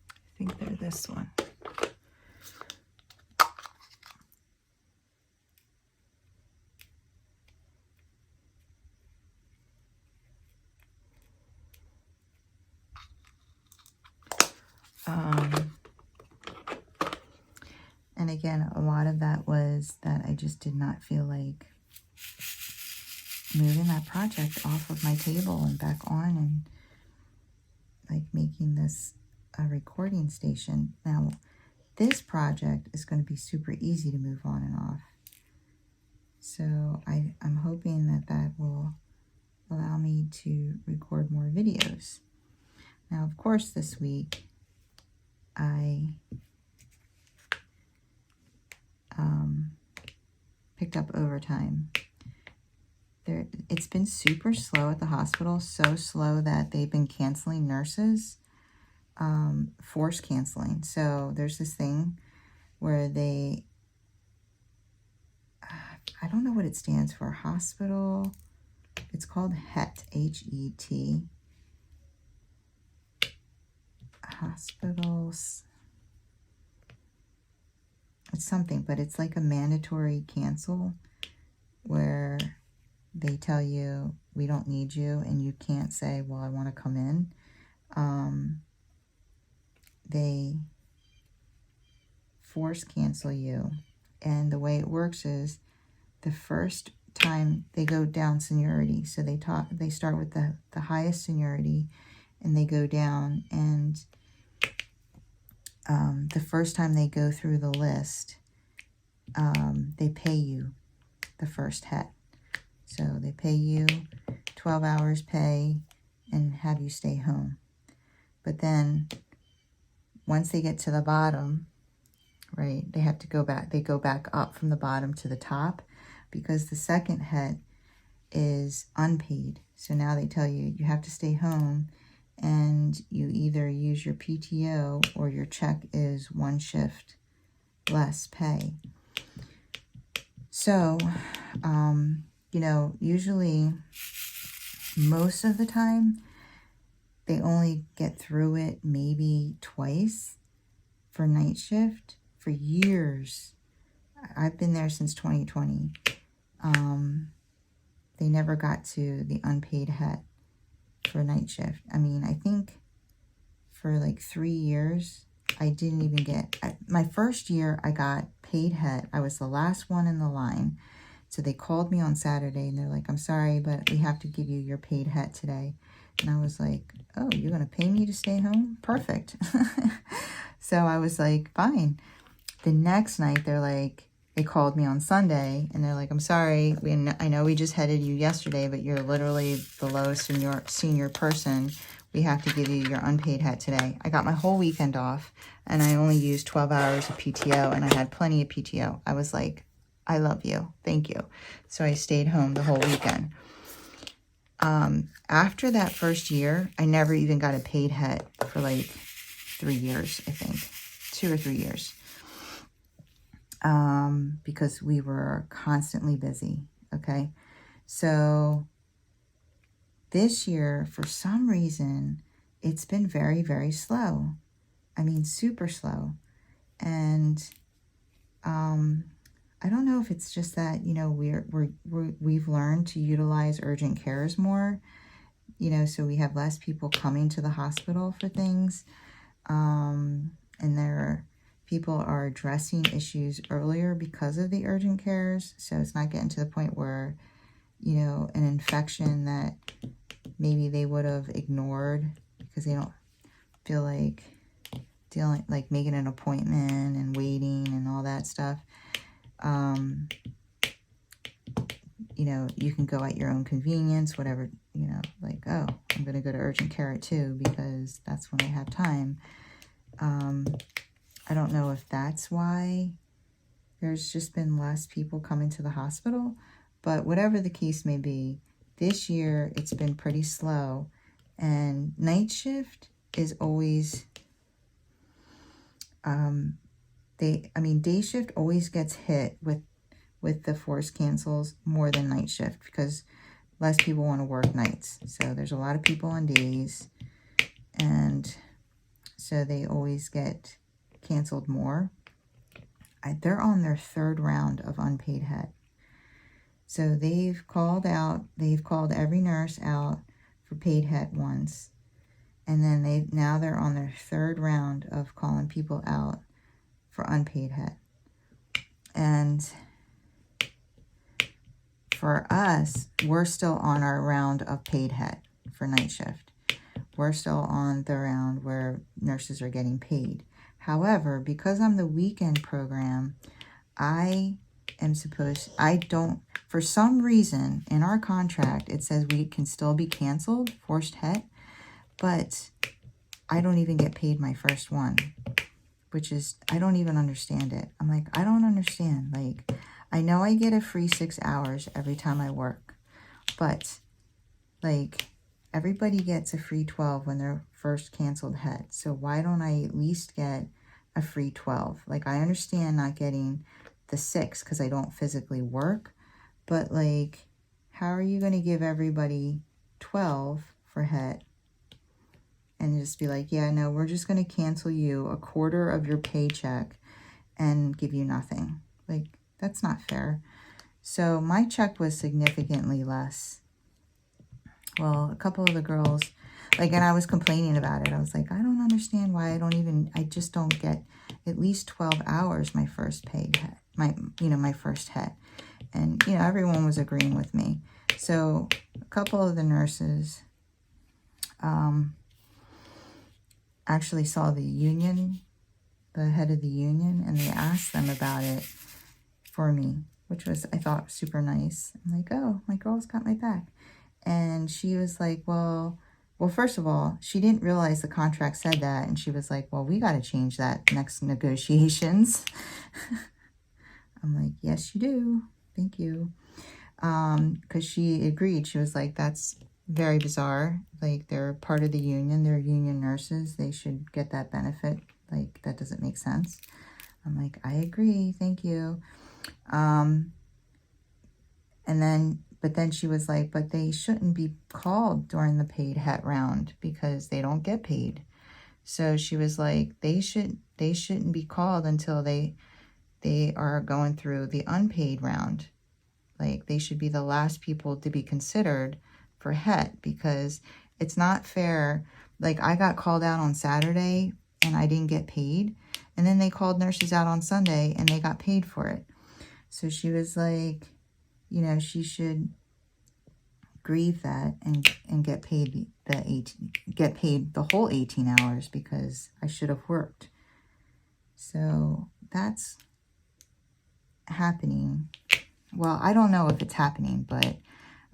I think they're this one. And again, a lot of that was that I just did not feel like moving that project off of my table and back on and like making this a recording station. Now, this project is going to be super easy to move on and off. So I'm hoping that that will allow me to record more videos. Now, of course, this week I picked up overtime. It's been super slow at the hospital, so slow that they've been canceling nurses, force canceling. So there's this thing where they, I don't know what it stands for, hospital, it's called HET, H-E-T, hospitals, it's something, but it's like a mandatory cancel where they tell you, we don't need you, and you can't say, well, I want to come in. They force cancel you. And the way it works is the first time they go down seniority. So they start with the highest seniority and they go down. And the first time they go through the list, they pay you the first HET. So they pay you 12 hours pay and have you stay home. But then once they get to the bottom, right, they have to go back. They go back up from the bottom to the top because the second het is unpaid. So now they tell you you have to stay home and you either use your PTO or your check is 1 shift less pay. So, you know, usually most of the time they only get through it maybe twice for night shift. For years, I've been there since 2020. They never got to the unpaid het for night shift. I mean, I think for like 3 years, I didn't even get, my first year I got paid het. I was the last one in the line. So they called me on Saturday and they're like, I'm sorry, but we have to give you your paid het today. And I was like, oh, you're going to pay me to stay home? Perfect. So I was like, fine. The next night, they called me on Sunday and they're like, I'm sorry, I know we just headed you yesterday, but you're literally the lowest senior person. We have to give you your unpaid het today. I got my whole weekend off and I only used 12 hours of PTO and I had plenty of PTO. I was like, I love you. Thank you. So I stayed home the whole weekend. After that first year, I never even got a paid het for like 3 years, I think. 2 or 3 years. Because we were constantly busy, okay? So this year, for some reason, it's been very, very slow. I mean, super slow. And I don't know if it's just that, you know, we've learned to utilize urgent cares more, you know, so we have less people coming to the hospital for things. And people are addressing issues earlier because of the urgent cares. So it's not getting to the point where, you know, an infection that maybe they would have ignored because they don't feel like making an appointment and waiting and all that stuff. You know, you can go at your own convenience, whatever, you know, like, oh, I'm going to go to urgent care at 2 because that's when I have time. I don't know if that's why there's just been less people coming to the hospital, but whatever the case may be, this year it's been pretty slow, and night shift is always, day shift always gets hit with the forced cancels more than night shift because less people want to work nights. So there's a lot of people on days, and so they always get canceled more. They're on their 3rd round of unpaid het. So they've called every nurse out for paid het once. And then now they're on their 3rd round of calling people out for unpaid het. And for us, we're still on our round of paid het for night shift. We're still on the round where nurses are getting paid. However, because I'm the weekend program, for some reason in our contract, it says we can still be canceled, forced het, but I don't even get paid my first one, which is, I don't even understand it. I'm like, I don't understand. Like, I know I get a free 6 hours every time I work, but like, everybody gets a free 12 when they're first canceled het. So why don't I at least get a free 12? Like, I understand not getting the 6 because I don't physically work, but like, how are you going to give everybody 12 for het and just be like, yeah, no, we're just going to cancel you a quarter of your paycheck and give you nothing? Like, that's not fair. So my check was significantly less. Well, a couple of the girls, like, and I was complaining about it. I was like, I don't understand why I just don't get at least 12 hours my first paid het, my first het. And, you know, everyone was agreeing with me. So a couple of the nurses actually saw the union, the head of the union, and they asked them about it for me, which was, I thought, super nice. I'm like, oh, my girl's got my back. And she was like, well, Well, first of all, she didn't realize the contract said that, and she was like, well, we got to change that next negotiations. I'm like, yes, you do. Thank you. Because she agreed. She was like, that's very bizarre. Like, they're part of the union. They're union nurses. They should get that benefit. Like, that doesn't make sense. I'm like, I agree. Thank you. But then she was like, but they shouldn't be called during the paid het round because they don't get paid. So she was like, they shouldn't be called until they are going through the unpaid round. Like, they should be the last people to be considered for het, because it's not fair. Like, I got called out on Saturday and I didn't get paid. And then they called nurses out on Sunday and they got paid for it. So she was like, you know, she should grieve that and get paid the whole 18 hours because I should have worked. So that's happening. Well, I don't know if it's happening, but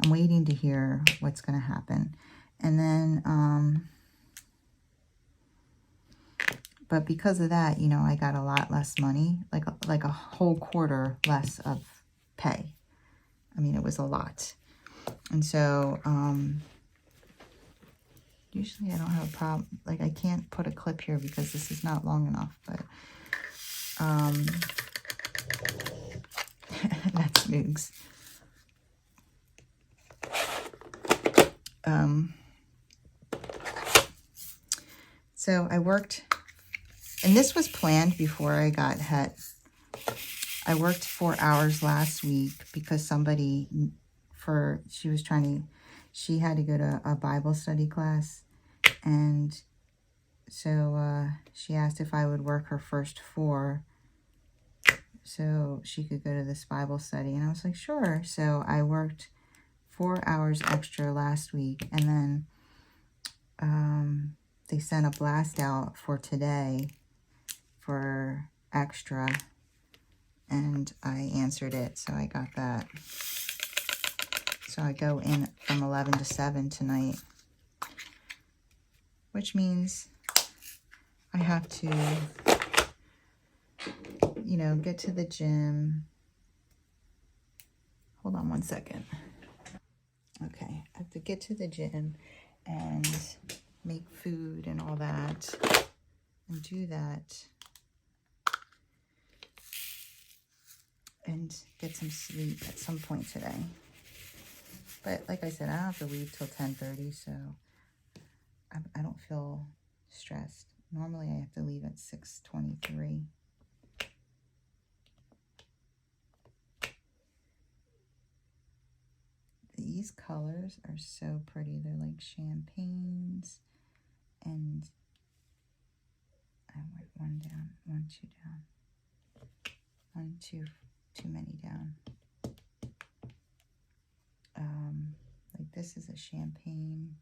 I'm waiting to hear what's going to happen. And then, but because of that, you know, I got a lot less money, like a whole quarter less of pay. I mean, it was a lot. And so, usually I don't have a problem. Like, I can't put a clip here because this is not long enough, but, that's Moogs. So I worked, and this was planned before I got het. I worked 4 hours last week because somebody, she had to go to a Bible study class. And so she asked if I would work her first 4 so she could go to this Bible study. And I was like, sure. So I worked 4 hours extra last week. And then they sent a blast out for today for extra. And I answered it, so I got that. So I go in from 11 to 7 tonight, which means I have to, you know, get to the gym. Hold on one second. Okay, I have to get to the gym and make food and all that and do that and get some sleep at some point today. But like I said, I don't have to leave till 10:30, so I don't feel stressed. Normally I have to leave at 6:23. These colors are so pretty. They're like champagnes, and I went one down, one, two down, one, two, too many down. Like this is a champagne.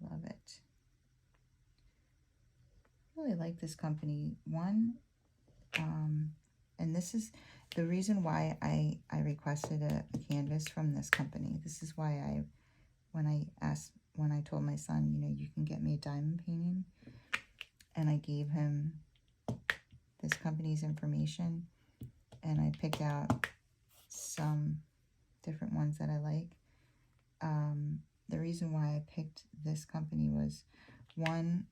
Love it. Really like this company. And this is the reason why I requested a canvas from this company. This is why when I told my son, you know, you can get me a diamond painting, and I gave him this company's information, and I picked out some different ones that I like. The reason why I picked this company was, one,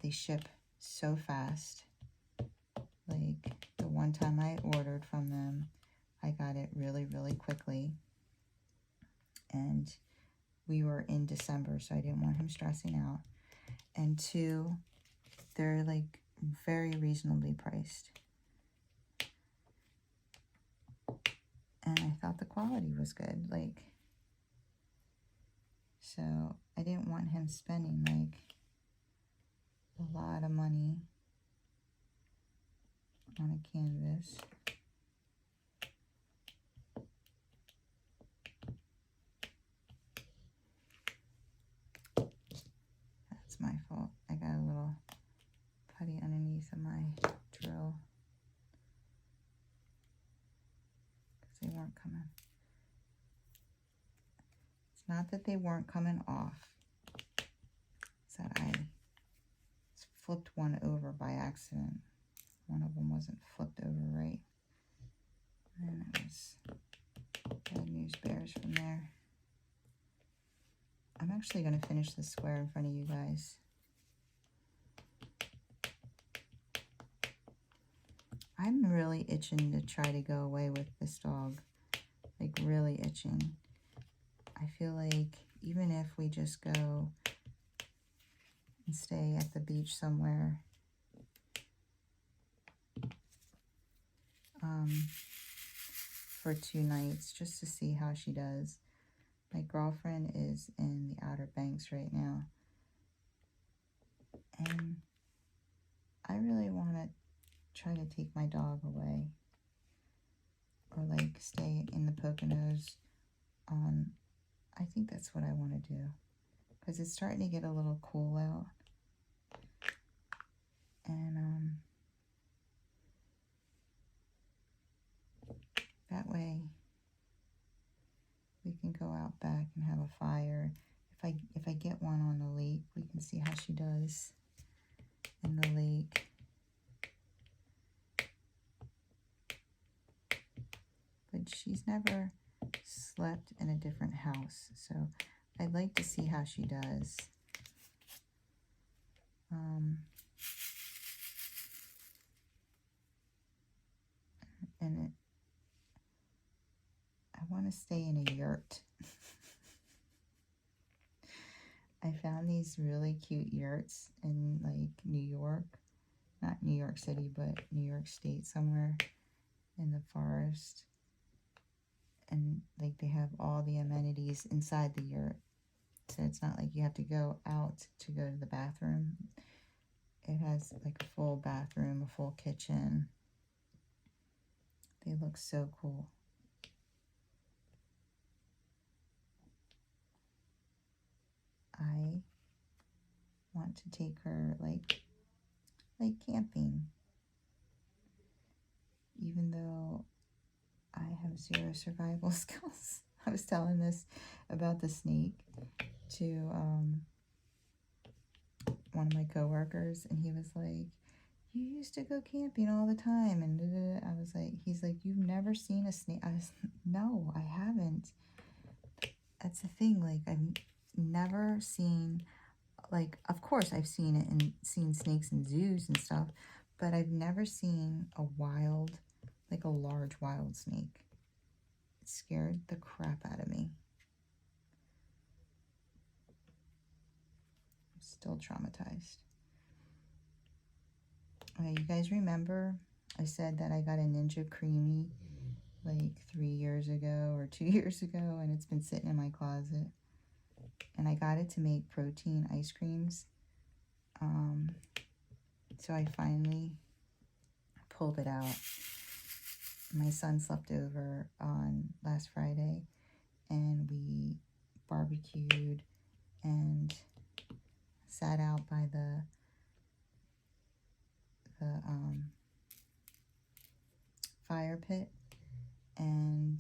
they ship so fast. Like, the one time I ordered from them, I got it really, really quickly. And we were in December, so I didn't want him stressing out. And 2, they're, like, very reasonably priced. And I thought the quality was good. Like, so I didn't want him spending, like, a lot of money on a canvas. That's my fault. I got a little putty underneath of my drill because they weren't coming. not that they weren't coming off. It's that I flipped one over by accident. One of them wasn't flipped over right. And it was bad news bears from there. I'm actually going to finish this square in front of you guys. I'm really itching to try to go away with this dog. Like, really itching. I feel like even if we just go and stay at the beach somewhere, for 2 nights, just to see how she does. My girlfriend is in the Outer Banks right now, and I really want to try to take my dog away, or like stay in the Poconos on, I think that's what I want to do, because it's starting to get a little cool out, and that way we can go out back and have a fire. If I get one on the lake, we can see how she does in the lake. But she's never slept in a different house, so I'd like to see how she does. And I want to stay in a yurt. I found these really cute yurts in like New York, not New York City, but New York State, somewhere in the forest. And like they have all the amenities inside the yurt. So it's not like you have to go out to go to the bathroom. It has like a full bathroom, a full kitchen. They look so cool. I want to take her like camping, even though I have 0 survival skills. I was telling this about the snake to one of my coworkers, and he was like, "You used to go camping all the time," and I was like, he's like, "You've never seen a snake?" I was, no, I haven't. That's the thing, like, I've never seen, like, of course I've seen it and seen snakes in zoos and stuff, but I've never seen a wild, like a large wild snake. It scared the crap out of me. I'm still traumatized. Okay, you guys remember I said that I got a Ninja Creamy like 3 years ago or 2 years ago, and it's been sitting in my closet. And I got it to make protein ice creams. So I finally pulled it out. My son slept over on last Friday, and we barbecued and sat out by the fire pit, and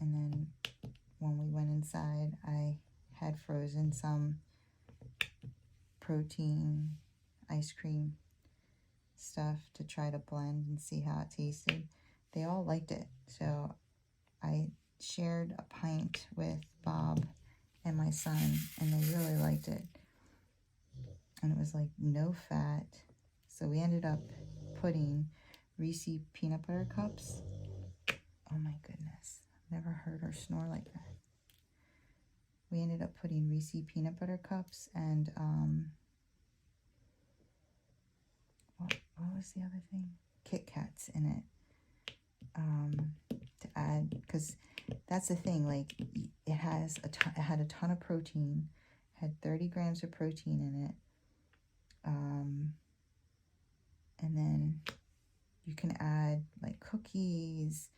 then when we went inside, I had frozen some protein ice cream stuff to try to blend and see how it tasted. They all liked it, so I shared a pint with Bob and my son, and they really liked it. And it was like no fat, so we ended up putting Reese's peanut butter cups. Oh my goodness, I've never heard her snore like that. We ended up putting Reese's peanut butter cups and what was the other thing? Kit Kats in it, to add, because that's the thing, like it had a ton of protein, had 30 grams of protein in it, and then you can add like cookies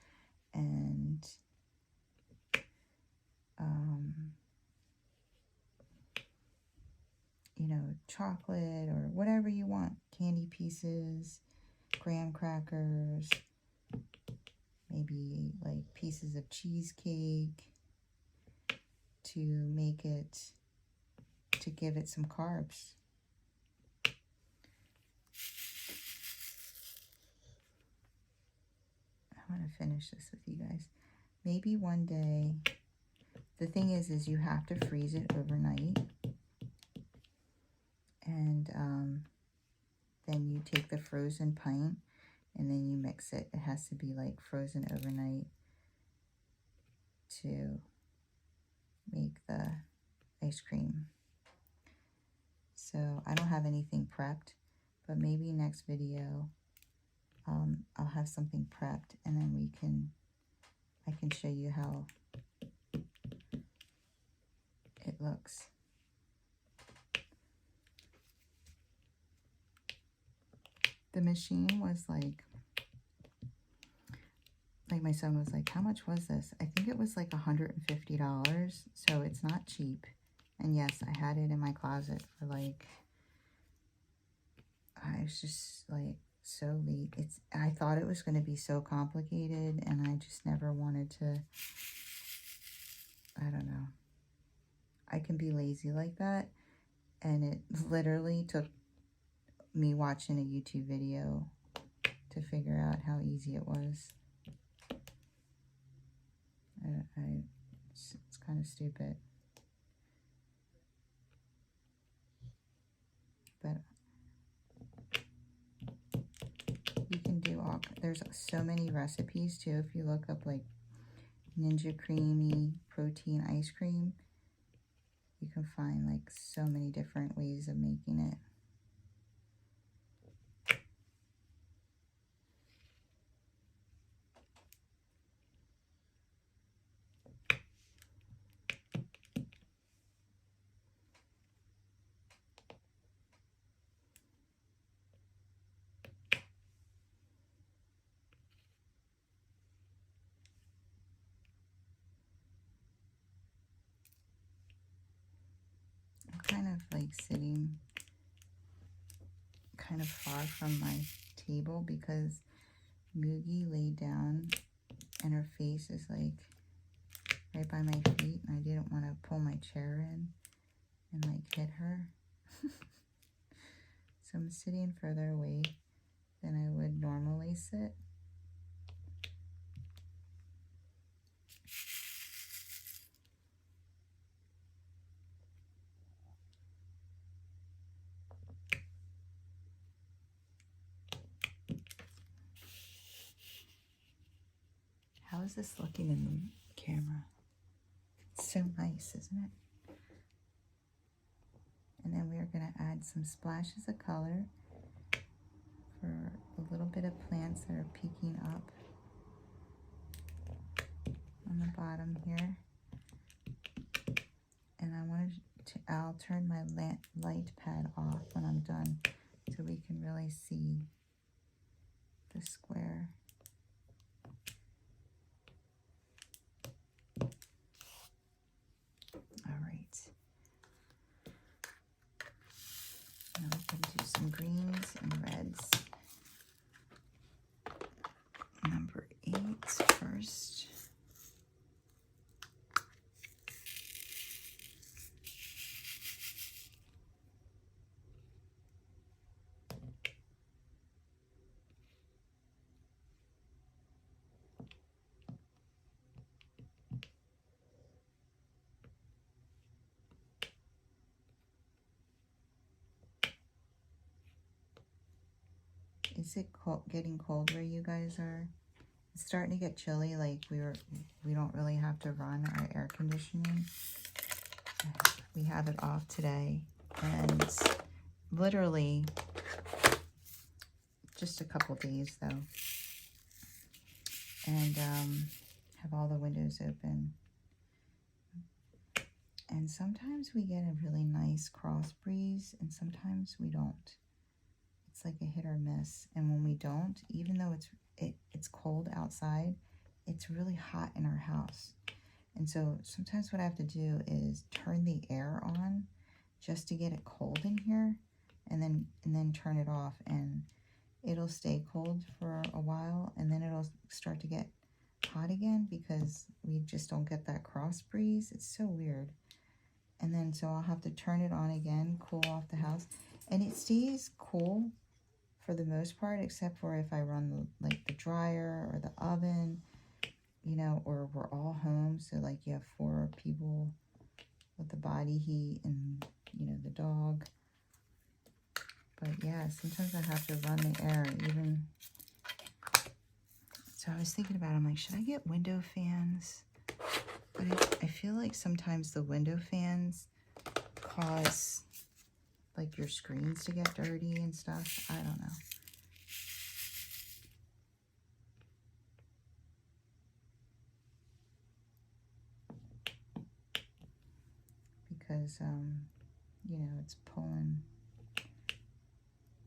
and you know, chocolate or whatever you want, candy pieces, graham crackers, maybe like pieces of cheesecake. to make it, to give it some carbs. I want to finish this with you guys. Maybe one day, the thing is you have to freeze it overnight. And then you take the frozen pint and then you mix it. It has to be like frozen overnight to make the ice cream. So I don't have anything prepped, but maybe next video I'll have something prepped, and then I can show you how it looks. The machine was like my son was like, how much was this? I think it was like $150, so it's not cheap. And yes, I had it in my closet for like, I was just like so late. I thought it was going to be so complicated, and I just never wanted to, I don't know. I can be lazy like that, and it literally took me watching a YouTube video to figure out how easy it was. It's kind of stupid. But you can do all, there's so many recipes too. If you look up like Ninja Creamy protein ice cream, you can find like so many different ways of making it. Kind of like sitting kind of far from my table because Moogie laid down and her face is like right by my feet, and I didn't want to pull my chair in and like hit her. So I'm sitting further away than I would normally sit. How is this looking in the camera? It's so nice, isn't it? And then we are going to add some splashes of color for a little bit of plants that are peeking up on the bottom here. And I wanted to, I'll turn my light pad off when I'm done so we can really see the square. All right. Now we can do some greens and reds. Number 8 first. Is it getting cold where you guys are? It's starting to get chilly. Like we don't really have to run our air conditioning. We have it off today, and literally just a couple days though. And have all the windows open. And sometimes we get a really nice cross breeze, and sometimes we don't. It's like a hit or miss. And when we don't, even though it's cold outside, it's really hot in our house. And so sometimes what I have to do is turn the air on just to get it cold in here, and then turn it off, and it'll stay cold for a while, and then it'll start to get hot again because we just don't get that cross breeze. It's so weird. And then so I'll have to turn it on again, cool off the house. And it stays cool for the most part, except for if I run the dryer or the oven, you know, or we're all home. So like you have 4 people with the body heat and, you know, the dog. But yeah, sometimes I have to run the air even. So I was thinking about it, I'm like, should I get window fans? But I feel like sometimes the window fans cause like your screens to get dirty and stuff. I don't know. Because, you know, it's pulling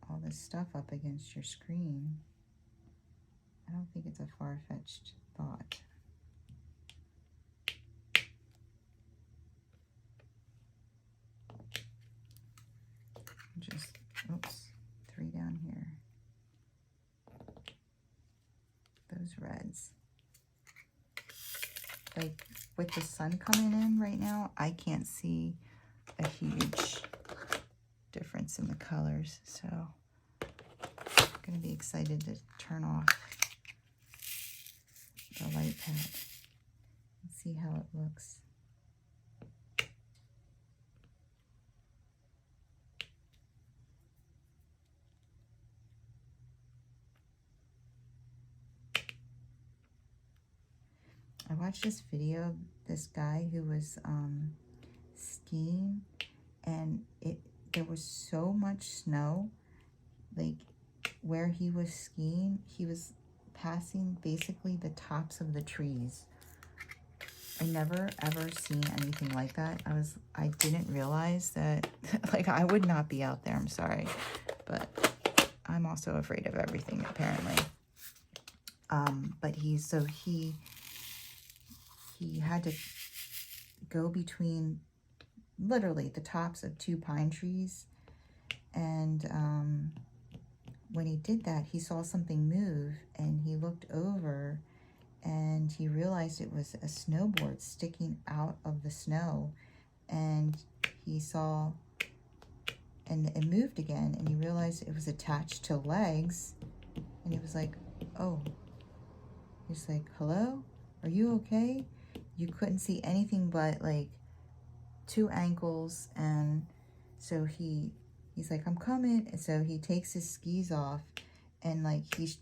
all this stuff up against your screen. I don't think it's a far-fetched thought. Just, oops, 3 down here. Those reds. Like, with the sun coming in right now, I can't see a huge difference in the colors. So, I'm going to be excited to turn off the light pad and see how it looks. I watched this video of this guy who was skiing, and there was so much snow, like where he was skiing, he was passing basically the tops of the trees. I never ever seen anything like that. I didn't realize that, like, I would not be out there, I'm sorry, but I'm also afraid of everything apparently. But he had to go between literally the tops of 2 pine trees. And when he did that, he saw something move and he looked over and he realized it was a snowboard sticking out of the snow. And he saw, and it moved again, and he realized it was attached to legs. And he was like, oh, he's like, hello, are you okay? You couldn't see anything but like 2 ankles. And so he's like, I'm coming. And so he takes his skis off and like he's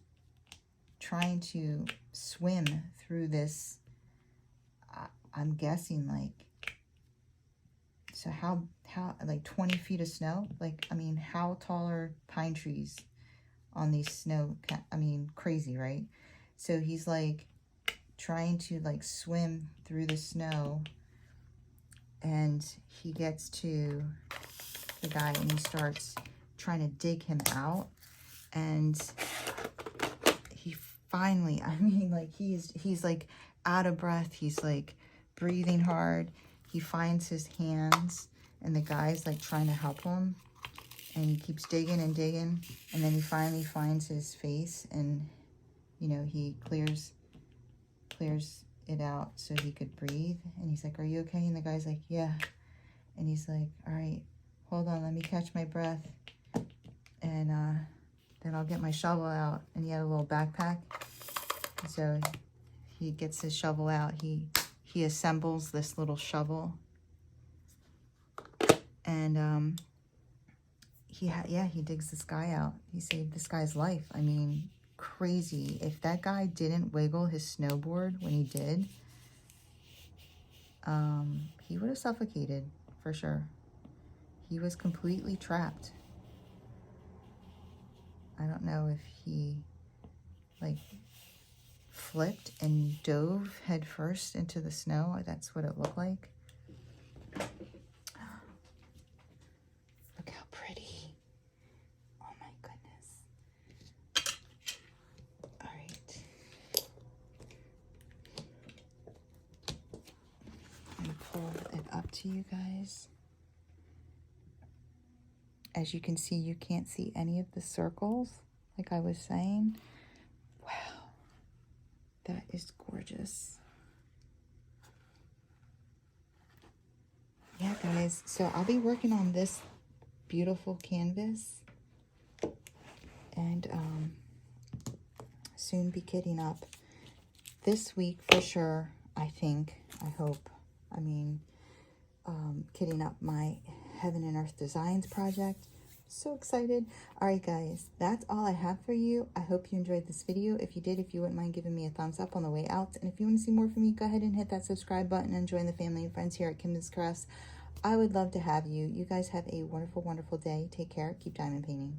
trying to swim through this, I'm guessing like, so how like 20 feet of snow? Like, I mean, how tall are pine trees on these snow? I mean, crazy, right? So he's like trying to like swim through the snow, and he gets to the guy and he starts trying to dig him out, and he finally, I mean, like he's like out of breath, he's like breathing hard, he finds his hands, and the guy's like trying to help him, and he keeps digging and digging, and then he finally finds his face, and you know, he clears it out so he could breathe. And he's like, are you okay? And the guy's like, yeah. And he's like, all right, hold on, let me catch my breath, and then I'll get my shovel out. And he had a little backpack, and so he gets his shovel out. He assembles this little shovel, and he digs this guy out. He saved this guy's life. I mean, crazy. If that guy didn't wiggle his snowboard when he did, he would have suffocated for sure. He was completely trapped. I don't know if he like flipped and dove head first into the snow. That's what it looked like. Look how pretty. Oh my goodness. All right. I'm gonna pull it up to you guys. As you can see, you can't see any of the circles, like I was saying. Wow. That is gorgeous. Yeah, guys, so I'll be working on this beautiful canvas and soon be kitting up this week for sure. I hope, kitting up my Heaven and Earth Designs project. So excited. All right, guys, that's all I have for you. I hope you enjoyed this video. If you did, if you wouldn't mind giving me a thumbs up on the way out, and if you want to see more from me, go ahead and hit that subscribe button and join the family and friends here at Kimbaskrafts. I would love to have you. You guys have a wonderful, wonderful day. Take care. Keep diamond painting.